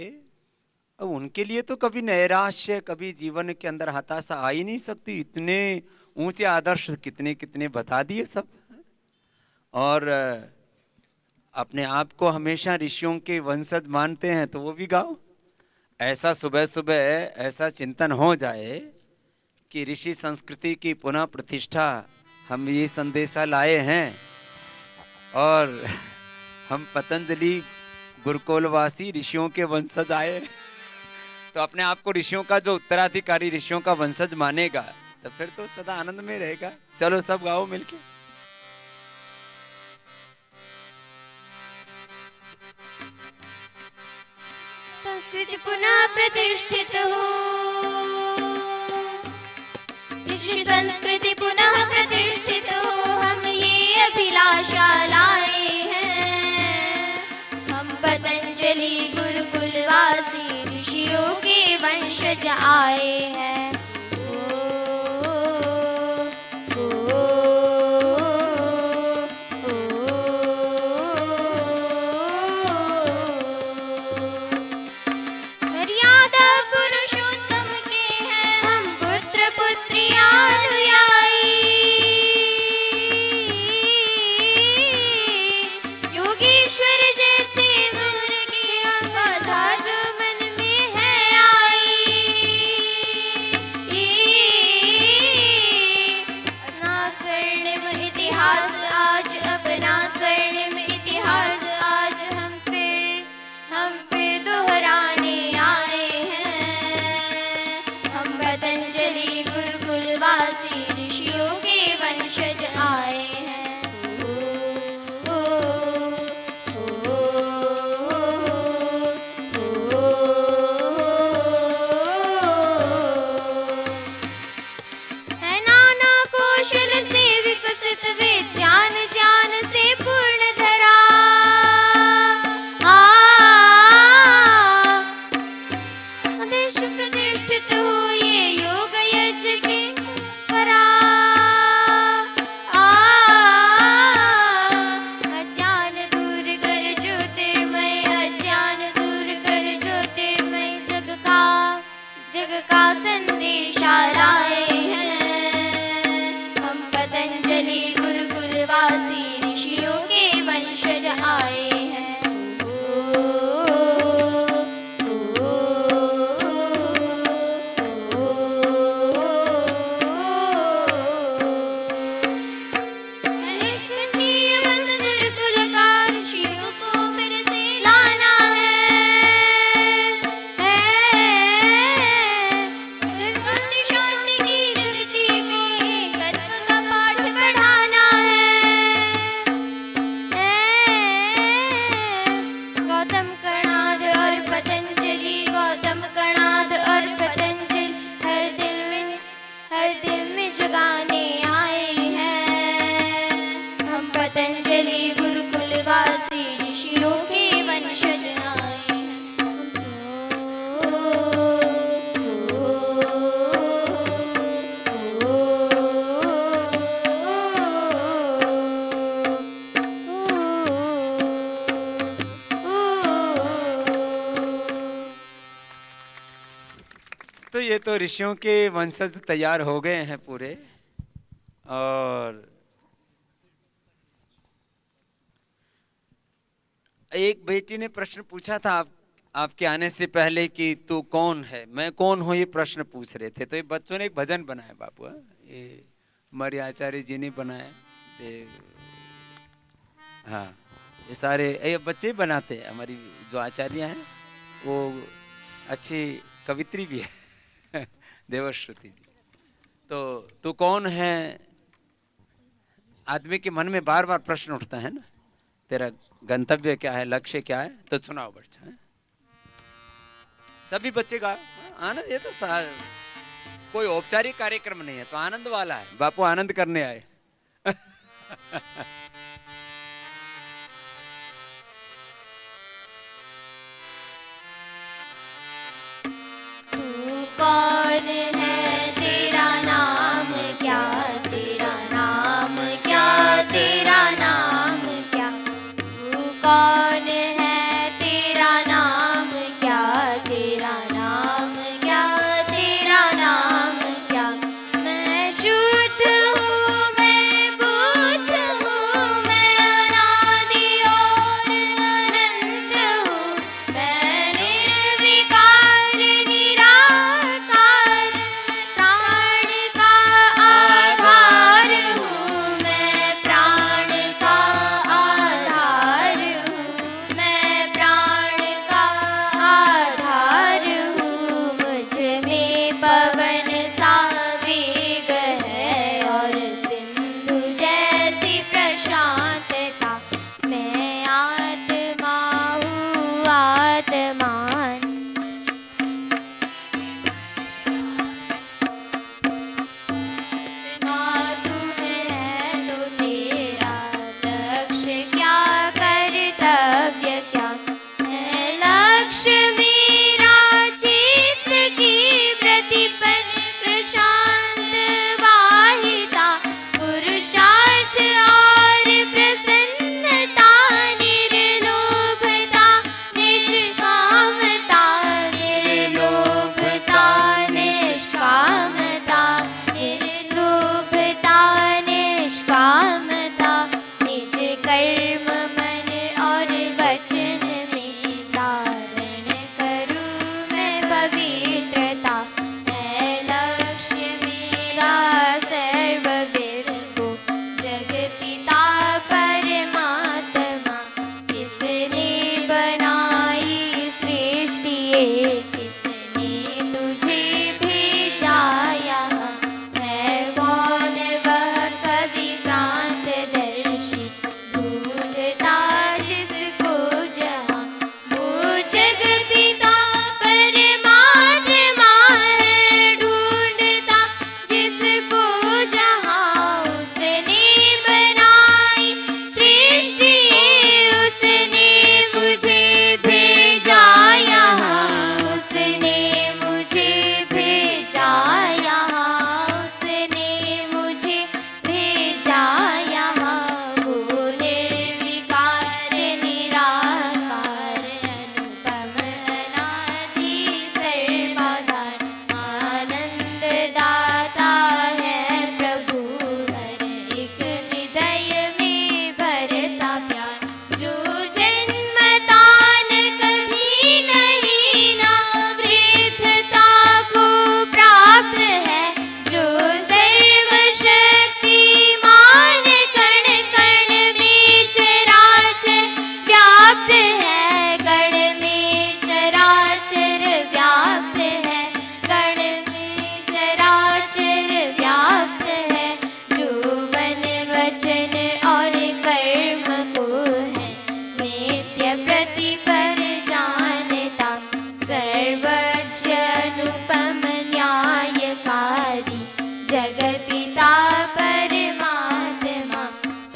S1: अब उनके लिए तो कभी नैराश्य, कभी जीवन के अंदर हताशा आ ही नहीं सकती। इतने ऊंचे आदर्श कितने कितने बता दिए सब। और अपने आप को हमेशा ऋषियों के वंशज मानते हैं तो वो भी गाओ। ऐसा सुबह सुबह ऐसा चिंतन हो जाए कि ऋषि संस्कृति की पुनः प्रतिष्ठा, हम ये संदेशा लाए हैं और हम पतंजलि गुरुकुलवासी ऋषियों के वंशज आए, तो अपने आप को ऋषियों का जो उत्तराधिकारी, ऋषियों का वंशज मानेगा, तो फिर तो सदा आनंद में रहेगा। चलो सब गाओ मिलके।
S7: संस्कृति पुनः प्रतिष्ठित हो, ऋषि संस्कृति पुनः प्रतिष्ठित हो, हम ये अभिलाषा लाए हैं। हम पतंजलि गुरुकुलवासी ऋषियों के वंशज आए हैं। मर्यादा पुरुषोत्तम के हैं हम पुत्र पुत्रियां अनुयायी। योगेश्वर जैसे नूर की बाधा जो मन में है आई। अपना स्वर्णिम इतिहास आज, अपना स्वर्णिम इतिहास आज हम फिर दोहराने आए हैं। हम पतंजलि गुरुकुलवासी ऋषियों के वंशज आए हैं। ओ, ओ, ओ, है नाना कौशल से विकसित वे ज्ञान ज्ञान से पूर्ण धरा। देश प्रतिष्ठित हो ये योग यज्ञ से परा। अज्ञान दूर कर ज्योतिर्मय, अज्ञान दूर कर ज्योतिर्मय, जग का संदेशा लाए हैं। हम पतंजलि गुरुकुलवासी ऋषियों के वंशज आए हैं। ऋषियों को फिर से लाना है। शांति की जगती में तत्व का पाठ पढ़ाना है। गौतम कणाद और पतंजलि, गौतम कणाद और पतंजलि हर दिल में जगाने आए हैं। हम पतंजलि गुरुकुलवासी ऋषियों के वंशज आए
S1: तो ये तो ऋषियों के वंशज तैयार हो गए हैं पूरे। और एक बेटी ने प्रश्न पूछा था आपके आने से पहले कि तू कौन है, मैं कौन हूँ, ये प्रश्न पूछ रहे थे। तो ये बच्चों ने एक भजन बनाया बापू, ये मरी आचार्य जी ने बनाया। हाँ, ये सारे ये बच्चे ही बनाते हैं। हमारी जो आचार्य हैं वो अच्छी कवित्री भी है देवश्रुति जी। तो तू कौन है, आदमी के मन में बार बार प्रश्न उठता है ना, तेरा गंतव्य क्या है, लक्ष्य क्या है। तो सुनाओ बच्चा है? सभी बच्चे का आनंद। ये तो कोई औपचारिक कार्यक्रम नहीं है, तो आनंद वाला है। बापू आनंद करने आए।
S7: तू कौन है, तेरा नाम क्या, तेरा नाम क्या, तेरा नाम क्या। तू कौन है, पिता परमात्मा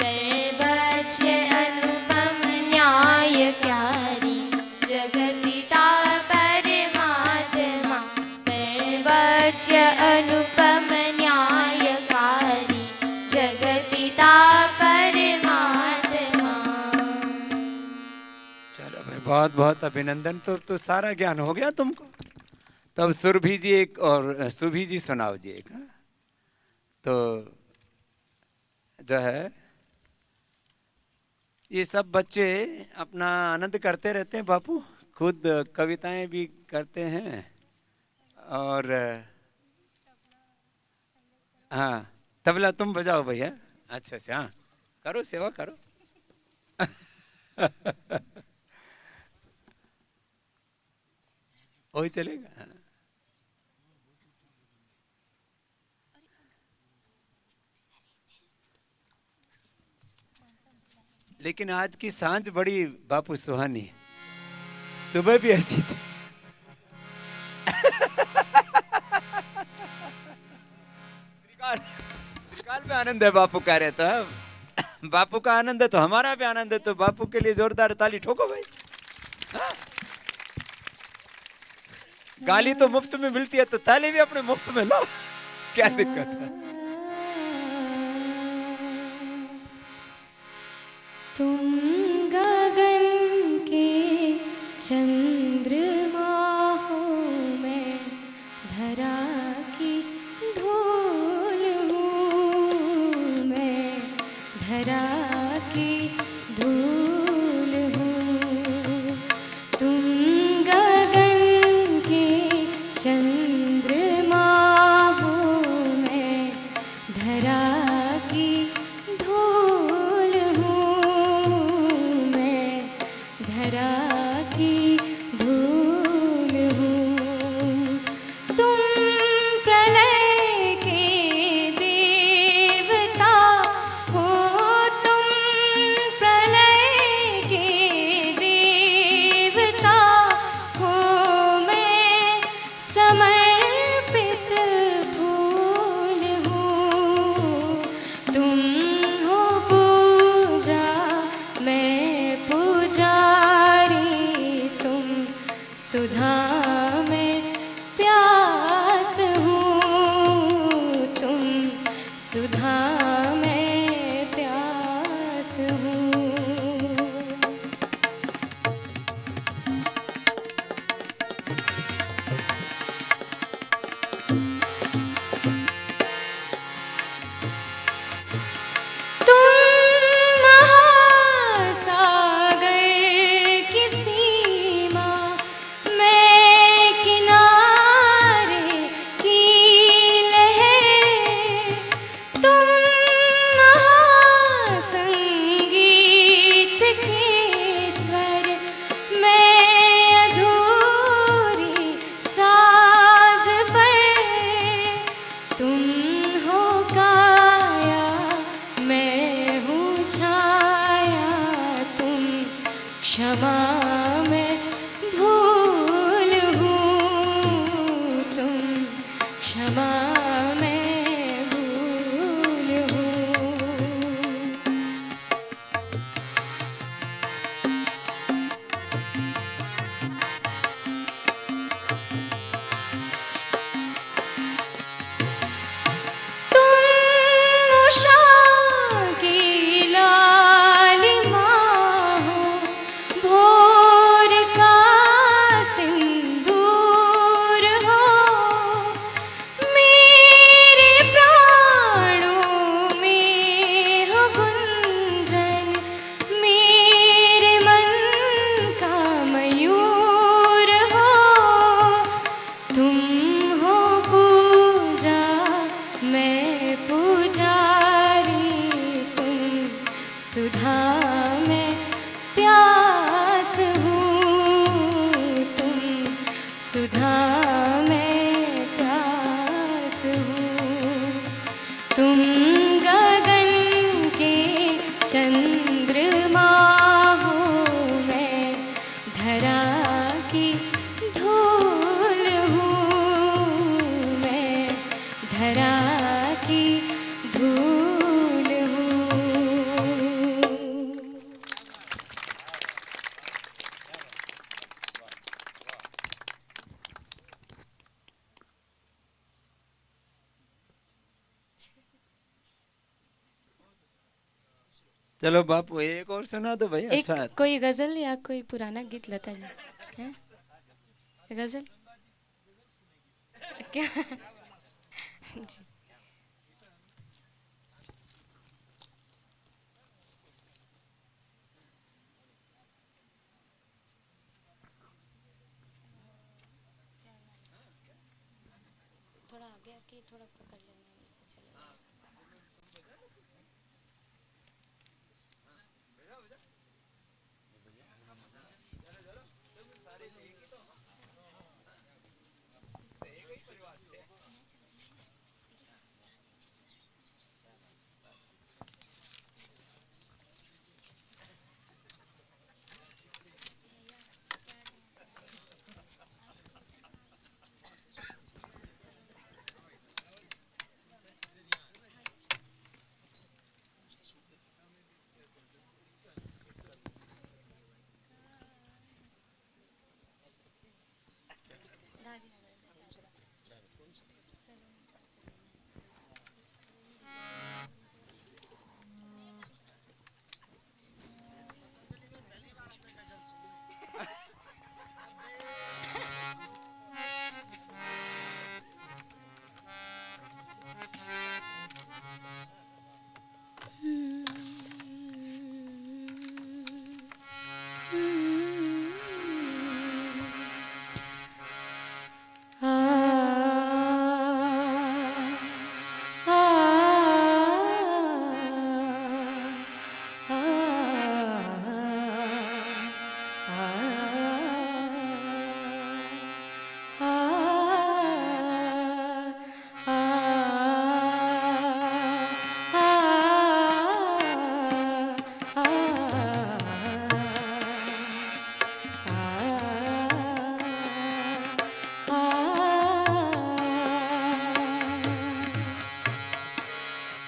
S7: सर्वज्ञ अनुपम न्यायकारी। जग पिता परमात्मा सर्वज्ञ अनुपम न्यायकारी। जग पिता परमात्मा।
S1: चलो भाई, बहुत बहुत अभिनंदन। तो सारा ज्ञान हो गया तुमको। तब सुरभि जी एक और सुभी जी सुनाओ जी एक। हाँ? तो जो है ये सब बच्चे अपना आनंद करते रहते हैं बापू, खुद कविताएं भी करते हैं और हाँ तबला तुम बजाओ भैया। अच्छा अच्छा, हाँ करो, सेवा करो। वही चलेगा। हाँ। लेकिन आज की सांझ बड़ी बापू सुहानी है, सुबह भी ऐसी थी। त्रिकाल में आनंद है, बापू कह रहे था। बापू का आनंद है तो हमारा भी आनंद है, तो बापू के लिए जोरदार ताली ठोको भाई। हाँ? गाली तो मुफ्त में मिलती है, तो ताली भी अपने मुफ्त में लो, क्या दिक्कत है।
S7: तुम गगन के चंद्रमा हो, मैं धरा की धूल हूँ। मैं धरा की धूल हूँ। तुम गगन के चंद्रमा हो, मैं धरा की धूल हूँ। मैं धरा की धूल हूँ। तुम प्रलय के देवता हो। तुम प्रलय के देवता हो। मैं समर्पित फूल हूँ। तुम हो पूजा, मैं पुजारी। तुम सुधा में प्यास हूँ। तुम सुधा में प्यास हूँ। तुम महासागर की सीमा, मैं किनारे की लहर। तुम महासंगीत
S1: चलो बापू एक और सुना दो भाई,
S8: एक
S1: अच्छा है।
S8: कोई गजल या कोई पुराना गीत लता जी है? गजल क्या? जी थोड़ा आगे आके थोड़ा पकड़ लेना चलेगा।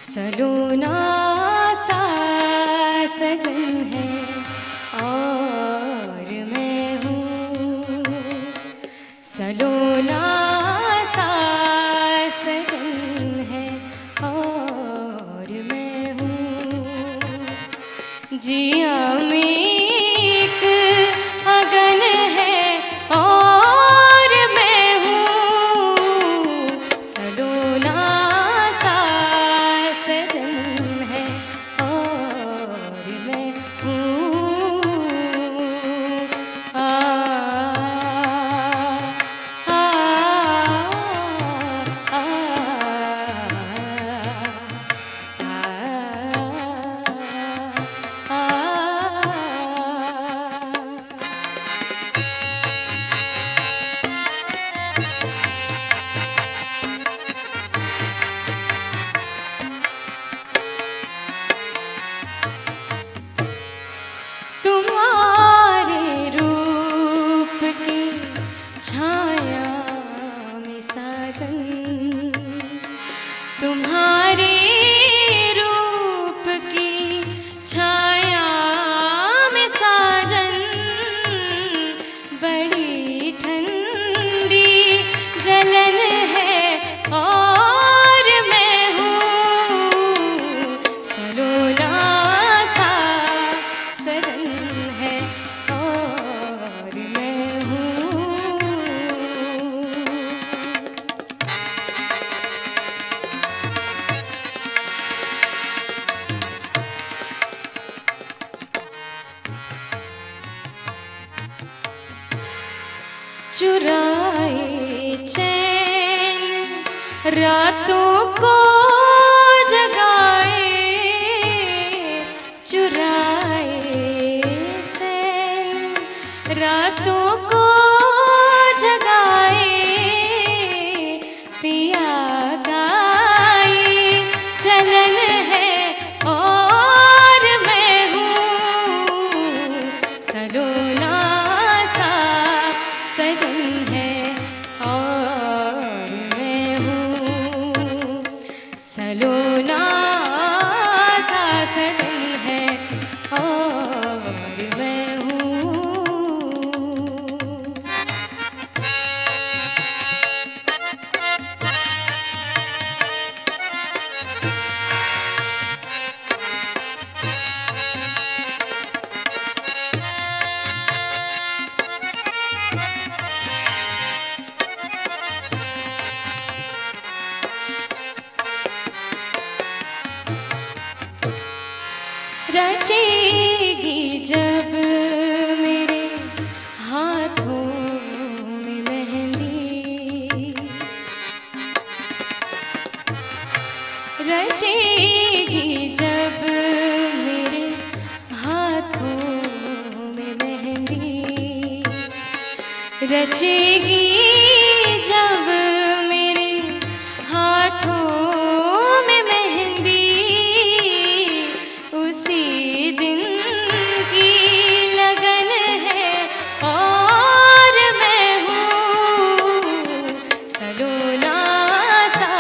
S8: सलोना सा सजन है और मैं हूँ, सलोना सा सजन है और मैं हूँ, जिया में एक अगन है और मैं हूँ, सलोना सा सजन है और मैं हूँ। आ आ आ तुम्हारे रूप की छाया में साजन, तुम्हारे रूप की छाया में साजन, बड़ी ठंडी जलन है और मैं हूँ, सलोना सा सजन है और मैं हूँ। चुराए चैन रातों को जगाए, चुराए चैन रातों को जगाए, पिया गाए चलन है और मैं हूँ, सलोना सा सजन है और मैं हूँ, सलोना सा सजन है और मैं हूँ। रचेगी जब मेरे हाथों में मेहंदी, रचेगी जब मेरे हाथों में मेहंदी, रचेगी जब मेरे हाथों में मेहंदी, उसी दिन की लगन है और मैं हूँ सलोना सा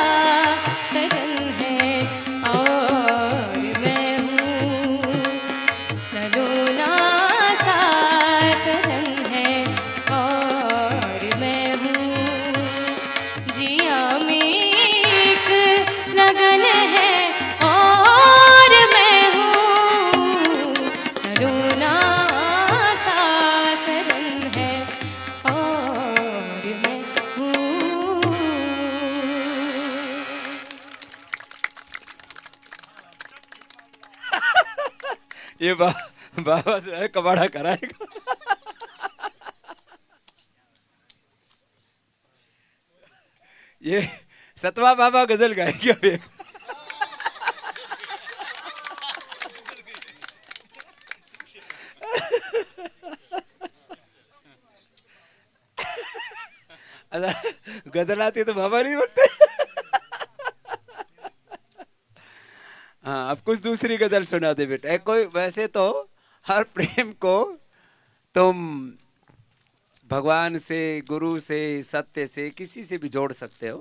S8: सजन है और मैं हूँ सलोना सा सजन है और मैं हूँ जिया में एक लगन है और मैं हूँ सलोना सा सजन है और मैं हूँ।
S1: ये बाबा जो है कबाड़ा कराएगा। ये सतवा बाबा गजल गाएगी अब एक। अच्छा, गजल आती तो बाबा नहीं बनते। हाँ, अब कुछ दूसरी गजल सुना दे बेटा। कोई वैसे तो हर प्रेम को तुम भगवान से, गुरु से, सत्य से, किसी से भी जोड़ सकते हो।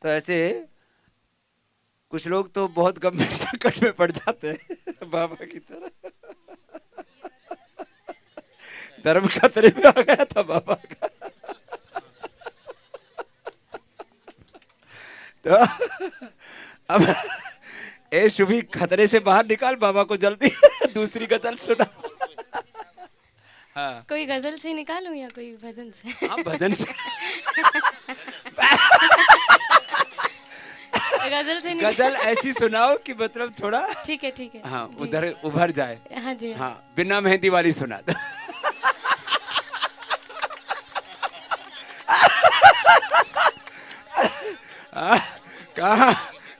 S1: तो ऐसे कुछ लोग तो बहुत गंभीर संकट में पड़ जाते हैं बाबा की तरह। धर्म खतरे में आ गया था बाबा का। तो अब ए शुभी खतरे से बाहर निकाल बाबा को जल्दी। दूसरी गजल सुना। हाँ,
S8: कोई गजल से निकालूं या कोई भजन से?
S1: हाँ भजन से।
S8: गजल से
S1: गजल ऐसी सुनाओ कि मतलब थोड़ा,
S8: ठीक है ठीक है।
S1: हाँ
S8: जी।
S1: उधर उभर जाए।
S8: हाँ जी।
S1: हाँ, बिना मेहंदी वाली सुना दो। कहा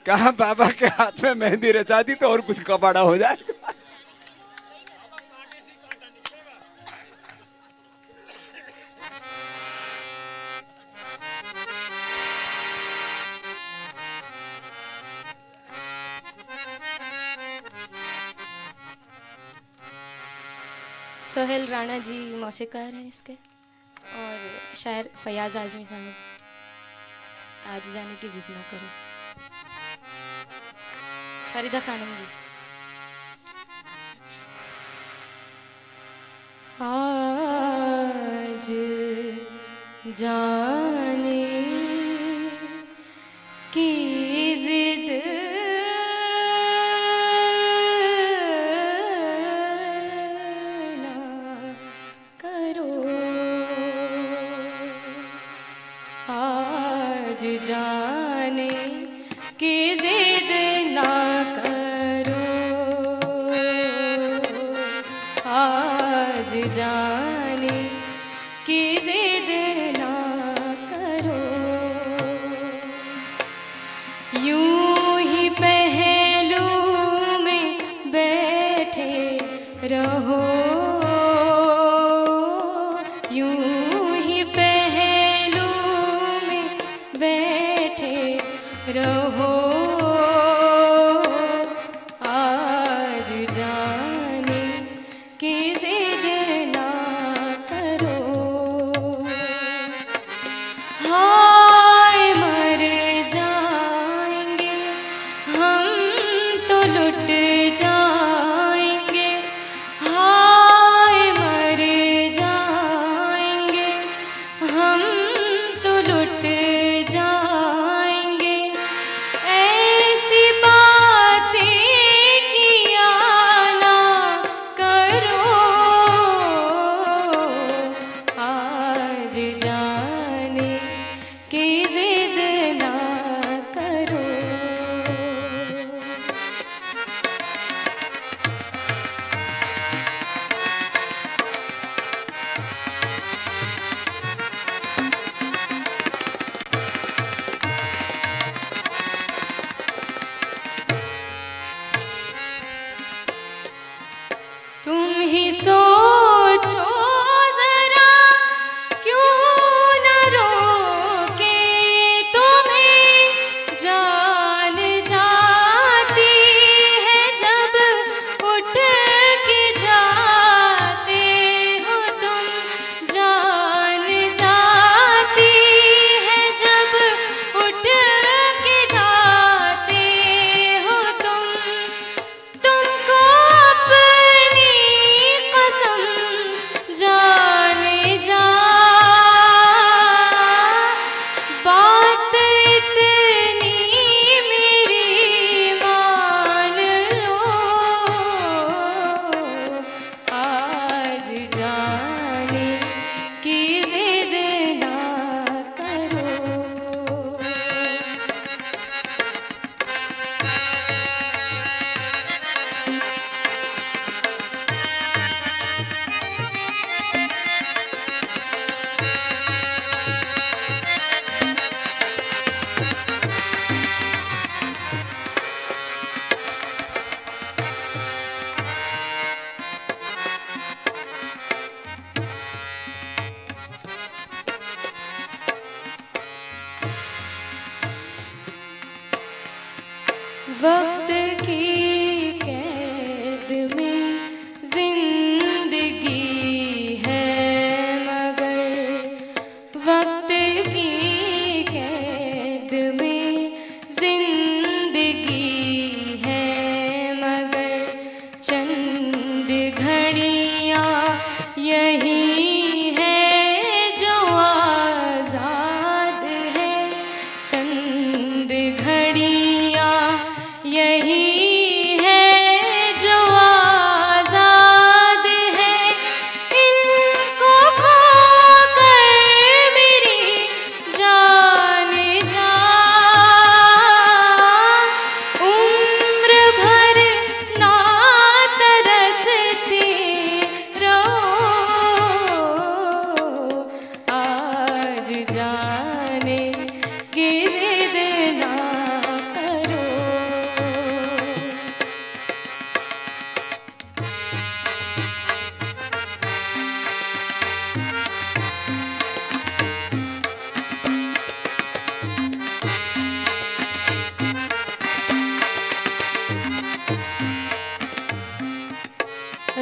S1: कहा बाबा के हाथ में मेहंदी रचा दी तो और कुछ कबाड़ा हो जाएगा।
S8: सोहेल राणा जी मौसीकार हैं इसके, और शायर फयाज आजमी साहब। आज जाने की जिद ना करो, फरीदा खानम जी। आज जाने की जिद ना करो, आज जाने की जिद ना करो, आज जाने की जिद ना करो, यूं ही पहलू में बैठे रहो, यूं ही पहलू में बैठे रहो, आज जाने की जिद ना करो। हाय मर जाएंगे हम तो लुट जाएंगे, हाय मर जाएंगे हम तो लुट जाएंगे, ऐसी बातें किया ना करो, आज जाने की जिद ना करो।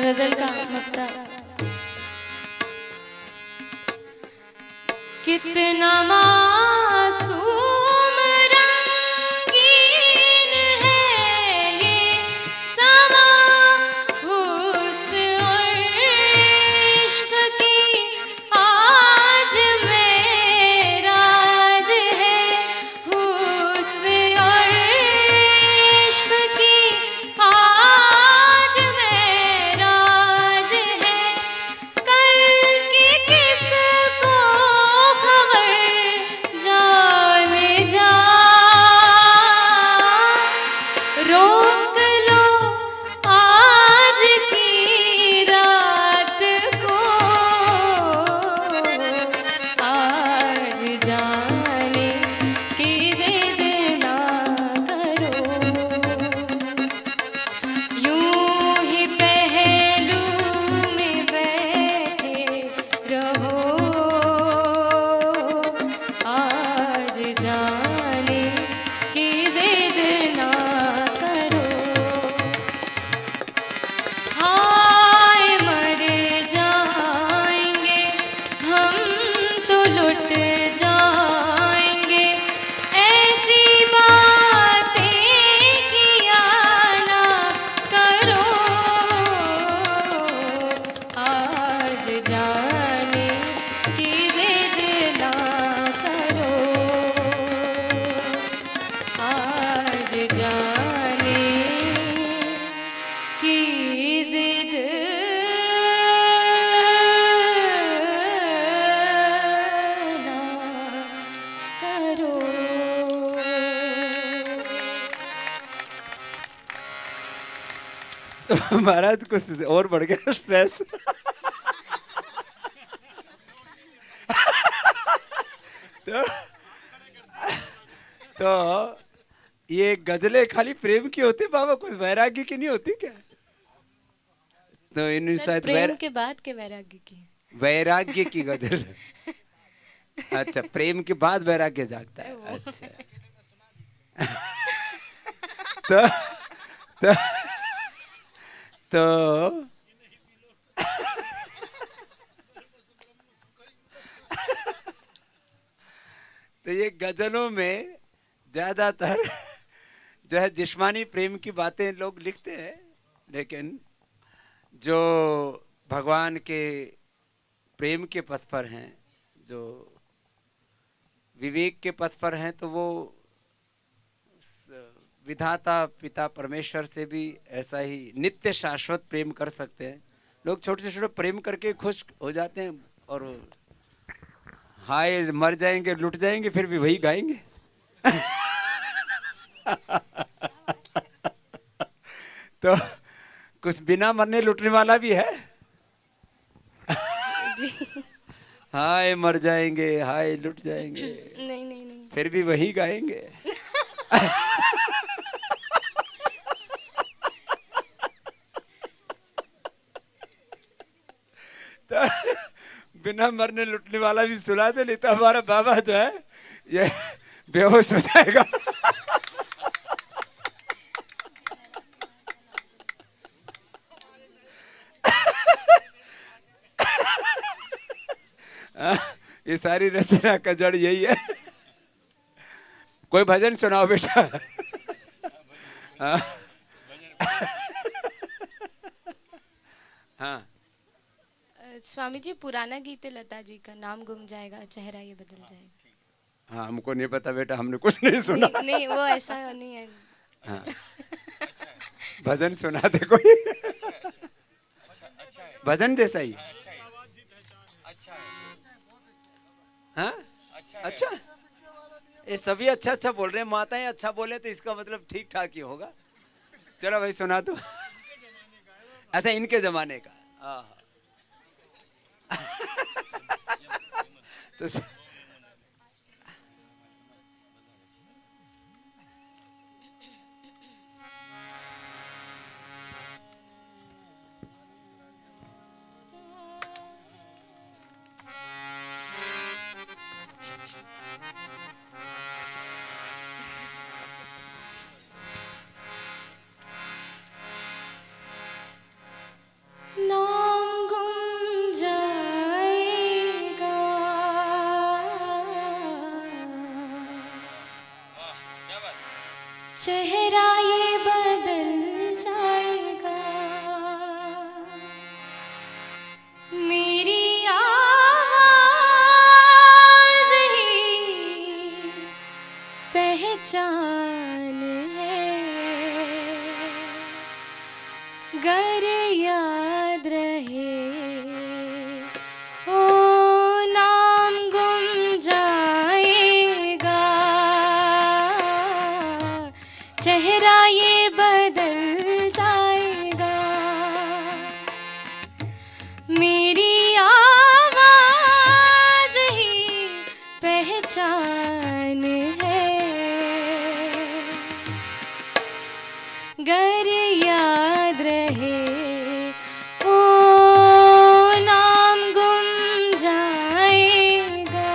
S8: गजल का मक्ता। कितना मासूम रंगीन है ये समा, हुस्न और इश्क की आज मेराज है, हुस्न और इश्क की आज मेराज है। कल की किसको खबर जाने जा, रोक लो आज की रात को, आज जाने की जिद ना करो, यूं ही पहलू में बैठे रहो, आज जाने की जिद ना करो। हाय मर जाएंगे हम तो लुट जाएंगे, ऐसी बातें किया ना करो, आज जाने की जिद ना करो, आज जाने की जिद ना करो।
S1: तो महाराज कुछ और बढ़ गया स्ट्रेस। तो तो ये गजलें खाली प्रेम की होती बाबा, कुछ वैराग्य की नहीं होती क्या? तो इन
S8: सर,
S1: शायद
S8: प्रेम के बाद के वैराग्य की।
S1: वैराग्य की गजल। अच्छा, प्रेम के बाद वैराग्य जागता है। अच्छा। तो तो तो तो ये गजलों में ज्यादातर जो है जिस्मानी प्रेम की बातें लोग लिखते हैं, लेकिन जो भगवान के प्रेम के पथ पर हैं, जो विवेक के पथ पर हैं, तो वो विधाता पिता परमेश्वर से भी ऐसा ही नित्य शाश्वत प्रेम कर सकते हैं। लोग छोटे छोटे प्रेम करके खुश हो जाते हैं और हाय मर जाएंगे लुट जाएंगे फिर भी वही गाएंगे। तो कुछ बिना मरने लुटने वाला भी है। हाय मर जाएंगे, हाय लुट जाएंगे,
S8: नहीं नहीं नहीं।
S1: फिर भी वही गाएंगे। तो बिना मरने लुटने वाला भी सुना दे, नहीं तो हमारा बाबा जो है ये बेहोश हो जाएगा। ये सारी रचना का जड़ यही है। कोई भजन सुनाओ बेटा। हाँ हाँ।
S8: स्वामी जी, पुराना गीत है लता जी का, नाम गुम जाएगा चेहरा ये बदल जाएगा।
S1: हाँ, हमको नहीं पता बेटा, हमने कुछ नहीं सुना।
S8: नहीं, वो ऐसा नहीं है।
S1: हाँ। भजन सुना दे कोई। भजन जैसा ही। हाँ अच्छा, ये सभी अच्छा अच्छा बोल रहे हैं, माताएं अच्छा बोले तो इसका मतलब ठीक ठाक ही होगा। चलो भाई सुना दो। अच्छा, इनके जमाने का। हाँ। तो
S8: चेहरा ये बदल जाएगा, मेरी आवाज़ ही पहचान है। गर याद रहे ओ नाम गुम जाएगा, चेहरा ये बदल जाएगा, मेरी आवाज़ ही पहचान है। गर याद रहे ओ नाम गुम जाएगा।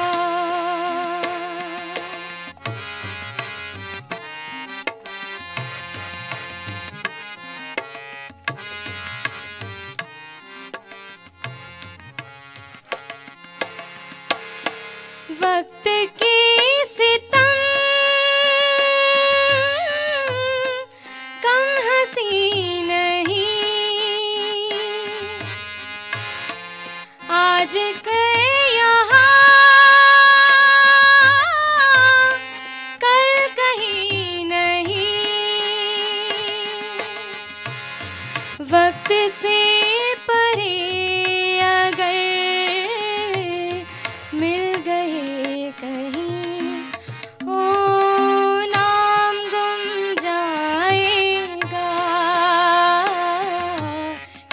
S8: वक्त के सितम कम हंसी नहीं, आज के यहाँ कल कहीं नहीं। वक्त से परे अगर मिल गए कहीं ओ नाम गुम जाएगा,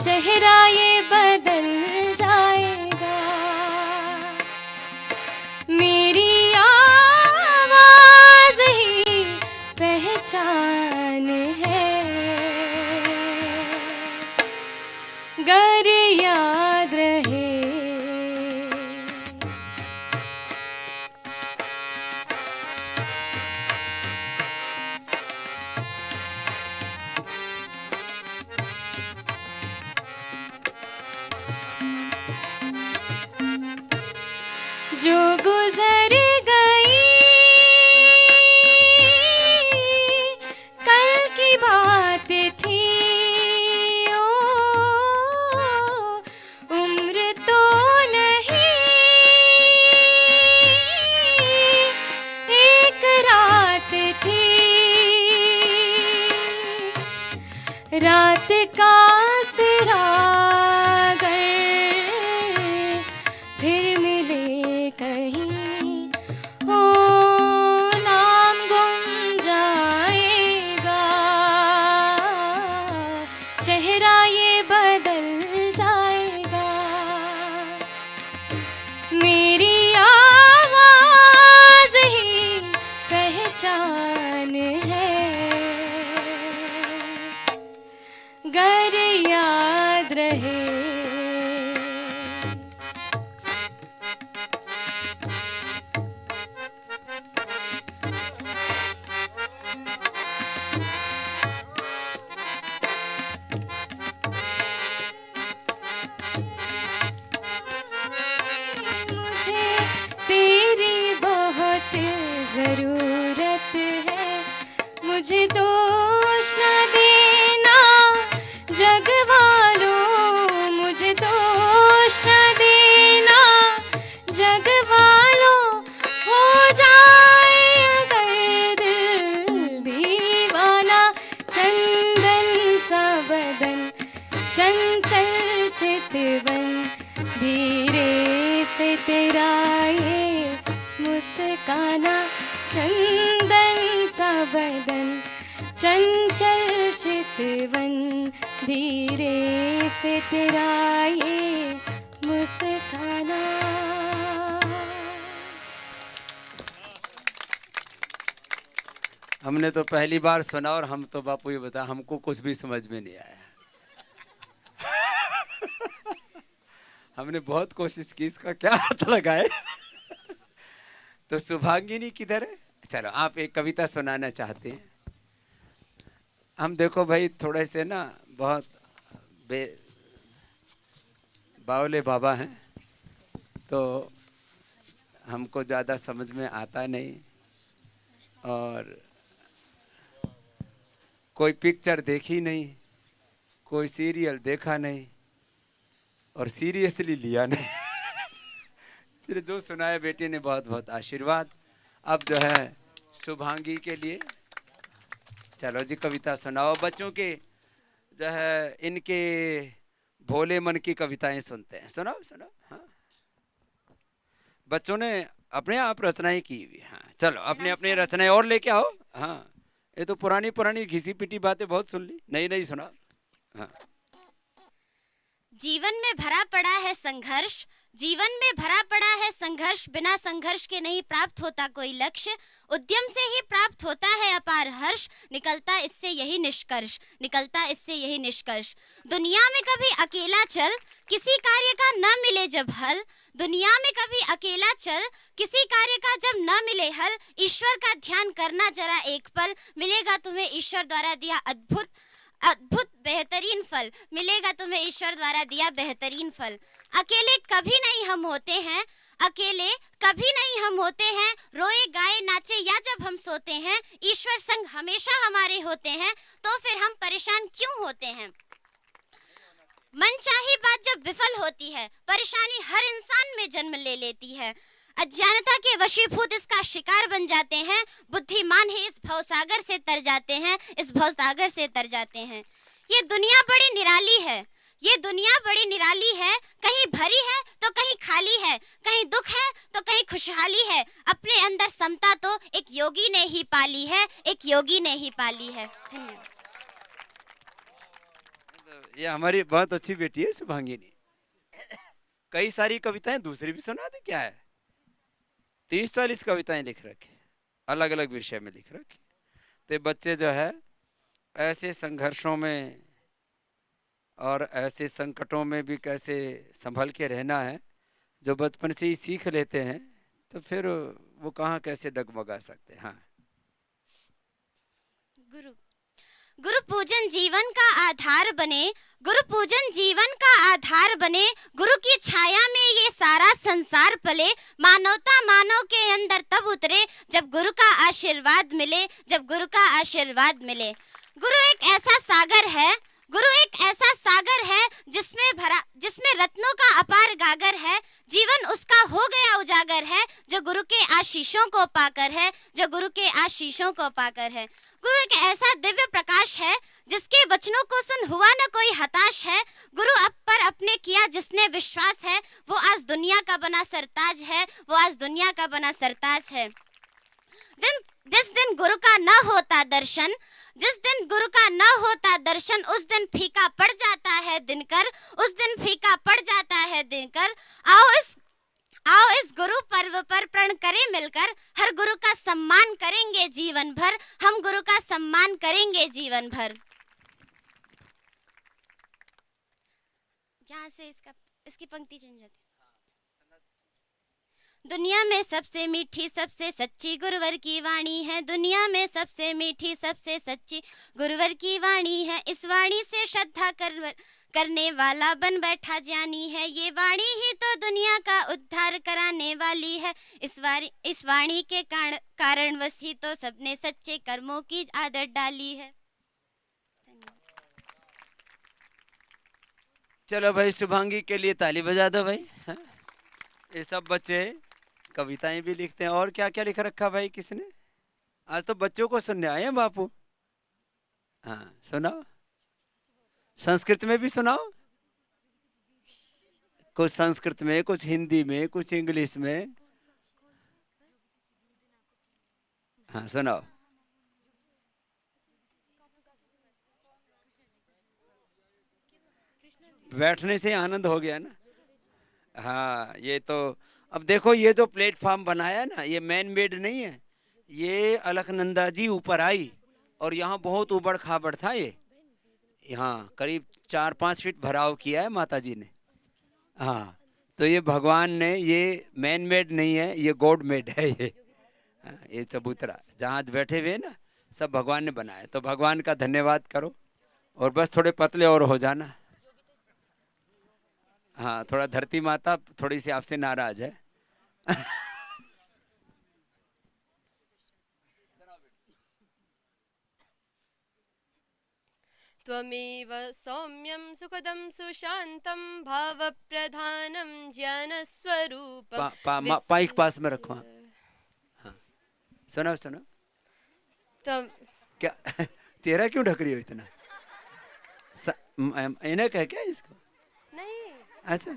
S8: चेहरा ये बदल जाएगा, मेरी आवाज़ ही पहचान है। गर याद रहे जो गुजर गई कल की बात थी, ओ उम्र तो नहीं एक रात थी, रात का सिरा फिर मिले कहीं ओ नाम गुम जाएगा, चेहरा ये बदल जाएगा, मेरी आवाज़ ही पहचान है। गर याद रहे मुझे तेरी बहुत ज़रूरत है, मुझे दोष न देना जग वालों, मुझे दोष न देना जग वालों, हो जाए अगर दिल दीवाना, चंदन सा बदन चंचल चितवन, धीरे से तेरा ये मुस्काना, चंदन सा बदन चंचल चितवन, धीरे से तेरा ये मुस्काना।
S1: हमने तो पहली बार सुना और हम तो बापू ये बता, हमको कुछ भी समझ में नहीं आया। हमने बहुत कोशिश की इसका क्या अर्थ लगाए। तो शुभांगिनी किधर है? चलो आप एक कविता सुनाना चाहते हैं। हम देखो भाई थोड़े से ना बहुत बावले बाबा हैं, तो हमको ज़्यादा समझ में आता नहीं, और कोई पिक्चर देखी नहीं, कोई सीरियल देखा नहीं और सीरियसली लिया नहीं। इसलिए जो सुनाया बेटी ने बहुत बहुत आशीर्वाद। अब जो है शुभांगी के लिए, चलो जी कविता सुनाओ। बच्चों के जो है इनके भोले मन की कविताएं सुनते हैं। सुनाओ सुनाओ। हाँ, बच्चों ने अपने आप रचनाएं की हुई। हाँ चलो अपने अपने रचनाएं और लेके आओ। हाँ ये तो पुरानी पुरानी घिसी पिटी बातें बहुत सुन ली, नई नई सुनाओ। हाँ।
S7: जीवन में भरा पड़ा है संघर्ष, जीवन में भरा पड़ा है संघर्ष, बिना संघर्ष के नहीं प्राप्त होता कोई लक्ष्य, उद्यम से ही प्राप्त होता है अपार हर्ष, निकलता इससे यही निष्कर्ष, निकलता इससे यही निष्कर्ष। दुनिया में कभी अकेला चल, किसी कार्य का न मिले जब हल, दुनिया में कभी अकेला चल, किसी कार्य का जब न मिले हल, ईश्वर का ध्यान करना जरा एक पल, मिलेगा तुम्हें ईश्वर द्वारा दिया अद्भुत अद्भुत बेहतरीन फल, मिलेगा तुम्हें ईश्वर द्वारा दिया बेहतरीन फल। अकेले कभी नहीं हम होते हैं, अकेले कभी नहीं हम होते हैं, रोए गाए नाचे या जब हम सोते हैं, ईश्वर संग हमेशा हमारे होते हैं, तो फिर हम परेशान क्यों होते हैं। मनचाही बात जब विफल होती है, परेशानी हर इंसान में जन्म ले लेती है, अज्ञानता के वशीभूत इसका शिकार बन जाते हैं, बुद्धिमान ही इस भवसागर से तर जाते हैं, इस भवसागर से तर जाते हैं। ये दुनिया बड़ी निराली है, ये दुनिया बड़ी निराली है, कहीं भरी है तो कहीं खाली है, कहीं दुख है तो कहीं खुशहाली है, अपने अंदर समता तो एक योगी ने ही पाली है, एक योगी ने ही पाली है।
S1: ये हमारी बहुत अच्छी बेटी है शुभांगिनी। कई सारी कविताएं दूसरी भी सुना दे, क्या है 30-40 कविताएं लिख रखी, अलग अलग विषय में लिख रखी। तो बच्चे जो है ऐसे संघर्षों में और ऐसे संकटों में भी कैसे संभल के रहना है, जो बचपन से ही सीख लेते हैं तो फिर वो कहाँ कैसे डगमगा सकते हैं। हाँ।
S7: गुरु गुरु पूजन जीवन का आधार बने, गुरु पूजन जीवन का आधार बने, गुरु की छाया में ये सारा संसार पले, मानवता मानव के अंदर तब उतरे जब गुरु का आशीर्वाद मिले, जब गुरु का आशीर्वाद मिले। गुरु एक ऐसा सागर है, गुरु एक ऐसा सागर है जिसमें रत्नों का अपार गागर है, जीवन उसका हो गया उजागर है, जो गुरु के आशीषों को पाकर है, जो गुरु के आशीषों को पाकर है। गुरु एक ऐसा दिव्य प्रकाश है जिसके वचनों को सुन हुआ न कोई हताश है, गुरु अब पर अपने किया जिसने विश्वास है, वो आज दुनिया का बना सरताज है, वो आज दुनिया का बना सरताज है। जिस दिन गुरु का न होता दर्शन, जिस दिन गुरु का न होता दर्शन, उस दिन फीका पड़ जाता है दिनकर, उस दिन फीका पड़ जाता है दिनकर। आओ इस गुरु पर्व पर प्रण करें मिलकर, हर गुरु का सम्मान करेंगे जीवन भर, हम गुरु का सम्मान करेंगे जीवन भर। जहाँ से इसकी पंक्ति चेंज होती है। दुनिया में सबसे मीठी सबसे सच्ची गुरुवर की वाणी है, दुनिया में सबसे मीठी सबसे सच्ची गुरुवर की वाणी है, इस वाणी से श्रद्धा करने वाला बन बैठा ज्ञानी है, ये वाणी ही तो दुनिया का उद्धार कराने वाली है, इस वाणी के कारणवश ही तो सबने सच्चे कर्मों की आदत डाली है।
S1: चलो भाई शुभांगी के लिए ताली बजा दो भाई। हाँ? ये सब बच्चे कविताएं भी लिखते हैं। और क्या क्या लिख रखा भाई किसने? आज तो बच्चों को सुनने आए हैं बापू। हाँ सुनाओ, संस्कृत में भी सुनाओ, कुछ संस्कृत में, कुछ हिंदी में, कुछ इंग्लिश में। हाँ सुनाओ। बैठने से आनंद हो गया ना। हाँ ये तो अब देखो, ये जो प्लेटफॉर्म बनाया ना, ये मैन मेड नहीं है, ये अलकनंदा जी ऊपर आई और यहाँ बहुत उबड़ खाबड़ था, ये यहाँ करीब 4-5 फीट भराव किया है माता जी ने। हाँ तो ये भगवान ने, ये मैन मेड नहीं है, ये गॉड मेड है। ये चबूतरा जहाँ बैठे हुए ना, सब भगवान ने बनाया। तो भगवान का धन्यवाद करो और बस थोड़े पतले और हो जाना। हाँ थोड़ा धरती माता थोड़ी सी आपसे नाराज है।
S9: त्वमेव सौम्यं सुखदं सुशान्तं भावप्रधानं ज्ञानस्वरूपं
S1: माइक पास में रखो। हाँ सुनो सुनो,
S9: तम
S1: क्या चेहरा क्यों ढक रही हो इतना? इन्हें कह क्या इसको?
S9: नहीं,
S1: अच्छा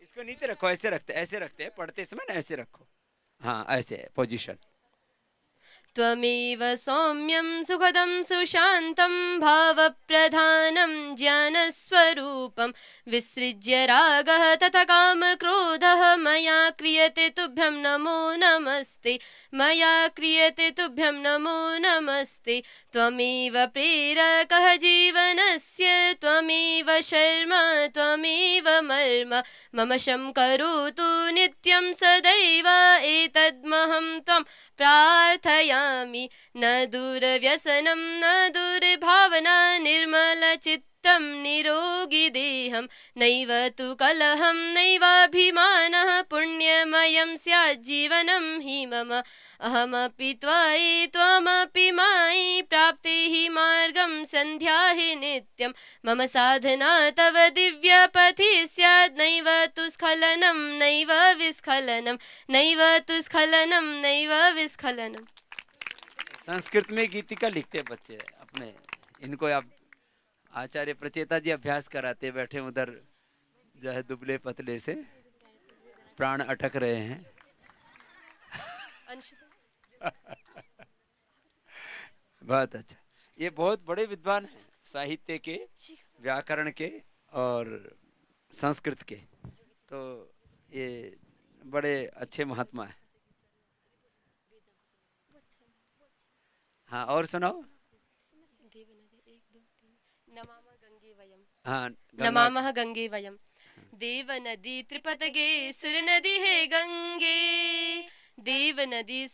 S1: इसको नीचे रखो, ऐसे रखते हैं पढ़ते समय ना, ऐसे रखो। हाँ ऐसे पोजीशन।
S9: त्वमेव सौम्यं सुखदं सुशान्तं भावप्रधानं ज्ञानस्वरूपं विसृज्य रागः तथा कामक्रोधः मया क्रियते तुभ्यं नमो नमस्ते, मया क्रियते तुभ्यं नमो नमस्ते। त्वमेव प्रेरकः जीवनस्य, त्वमेव शर्मा त्वमेव मर्म, मम शं करोतु नित्यं सदैव, एतद्महं त्वं प्रार्थयामि। न दूरव्यसनं न दूरभावना, निर्मलचित्तं निरोगी देहं, नैव तु कलहं नैवाभिमानः, पुण्यमयं स्यात् जीवनं हि मम। अहमपि त्वयि त्वमपि मायि, प्राप्ते हि मार्गं सन्ध्या हि नित्यं, मम साधना तव दिव्यपथि स्यात्, नैव तु स्खलनं नैव विस्खलनं, नैव तु स्खलनं नैव विस्खलनं।
S1: संस्कृत में गीतिका लिखते बच्चे अपने, इनको अब आचार्य प्रचेता जी अभ्यास कराते बैठे उधर, जो है दुबले पतले से प्राण अटक रहे हैं। बहुत अच्छा, ये बहुत बड़े विद्वान हैं साहित्य के, व्याकरण के और संस्कृत के, तो ये बड़े अच्छे महात्मा हैं। हाँ और सुनाओ। हाँ
S9: नमामः गंगे वयम, देव नदी त्रिपतगे सुर नदी है गंगे, देव नदी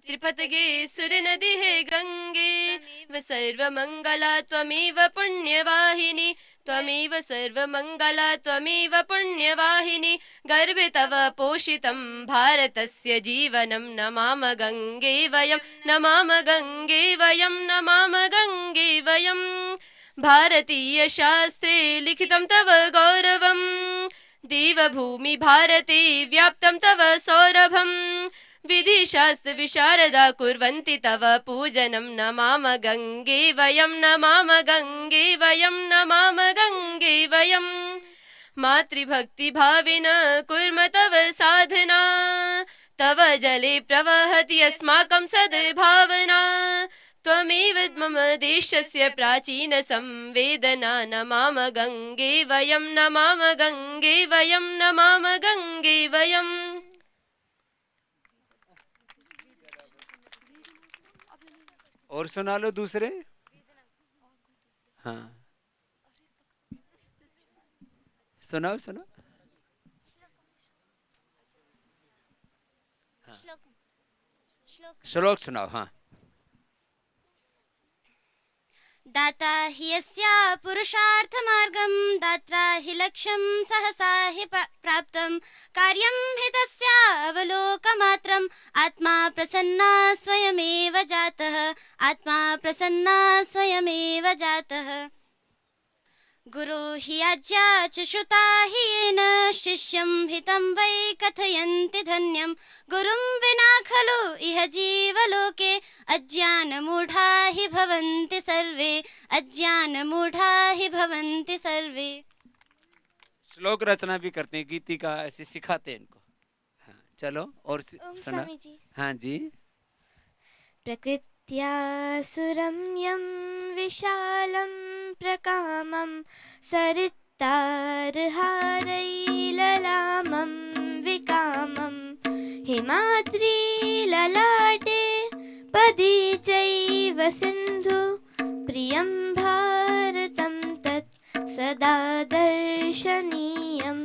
S9: त्रिपतगे सुर नदी है गंगे, व सर्वमंगला त्वमेव पुण्यवाहिनी, त्वमेव सर्वमंगला त्वमेव पुण्यवाहिनी, गर्भे तव पोषितं भारतस्य जीवनं, नमामः गंगे वयं, नमामः गंगे वयं, नमामः गंगे वयं। भारतीय शास्त्रे लिखितं तव गौरवं, देवभूमि भारते व्याप्तं तव सौरभं, विधि शास्त्र विशारदा कुर्वन्ति तव पूजनं, नमामः गंगे वयं, नमामः गंगे वयं, नमामः गंगे वयं। मातृभक्ति भावेन कुर्म तव साधना, तव जले प्रवहति अस्माकं सद्भावना, त्वमेव मम देशस्य प्राचीन संवेदना, नमामः गंगे वयं, नमामः गंगे वयं, नमामः गंगे वयं।
S1: और सुना लो दूसरे। हाँ सुनाओ सुनाओ। हाँ। श्लोक सुनाओ। हाँ
S7: दाता हि यस्य पुरुषार्थमार्गं, दात्रा हि लक्ष्यं सहसा हि प्राप्तं, कार्यं हि तस्य अवलोकमात्रम्, आत्मा प्रसन्ना स्वयमेव जातः, आत्मा प्रसन्ना स्वयमेव जातः। गुरो हि आज्ञा च श्रुता हि येन, शिष्यं हितं वै कथयन्ति धन्यं, गुरुं विना खलु इह जीवलोके, अज्ञानमूढा हि भवन्ति सर्वे, अज्ञानमूढा हि भवन्ति सर्वे।
S1: श्लोक रचना भी करते हैं, गीतिका ऐसे सिखाते हैं इनको। हाँ चलो और सुना। हाँ जी।
S4: प्रकृत्या सुरम्यं विशालं प्रकामं, सरित्तार्हारैललामं विकामं, हिमाद्री ललाटे पदी चैव सिन्धु, प्रियं भारतं तत् सदा दर्शनीयं,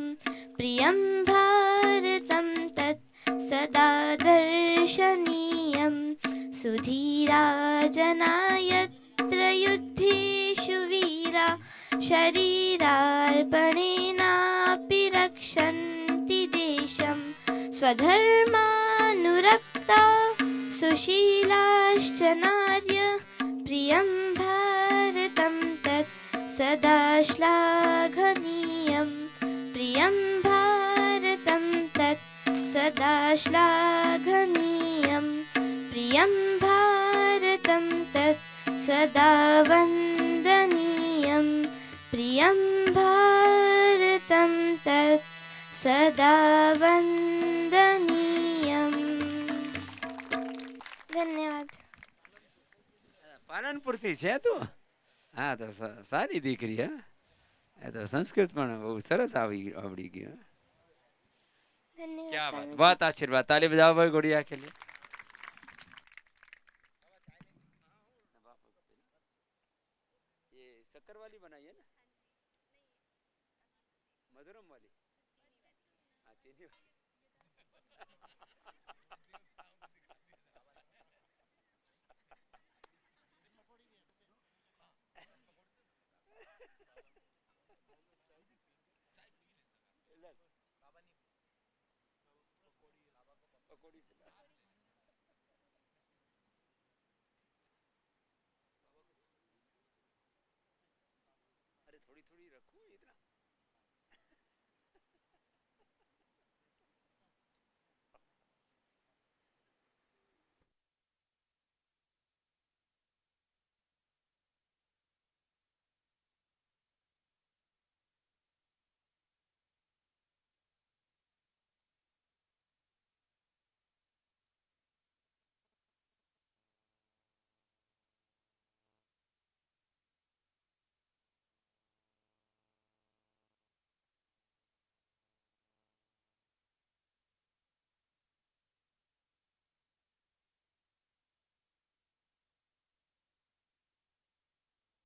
S4: प्रियं भारतं तत् सदा दर्शनीयं। सुधीरा जना यत्र युद्धेषु वीरा, शरीरार्पणेनापि रक्षन्ति देशं, स्वधर्मानुरक्ता सुशीलाश्च नार्य, प्रिय प्रियं भारतं तत् सदा श्लाघनीयं प्रियं भारतं तत् सदा श्लाघनीयं प्रियं भारतं तत् सदा वन्दनीयं प्रियं भारतं तत् सदा वन्दनीयम्। धन्यवाद।
S1: પાલનપુરથી છે તું? હા તો સારી દીકરી હા. એ તો સંસ્કૃત પણ બહુ સરસ આવડી ગયું.
S4: धन्यवाद
S1: क्या बात,
S4: स्वामी जी।
S1: बहुत आशीर्वाद, ताली बजाओ भाई गुड़िया के लिए। ये शक्कर वाली बनाई है ना? मधुरम वाली? हाँ चीनी वाली। पकौड़ी खिला।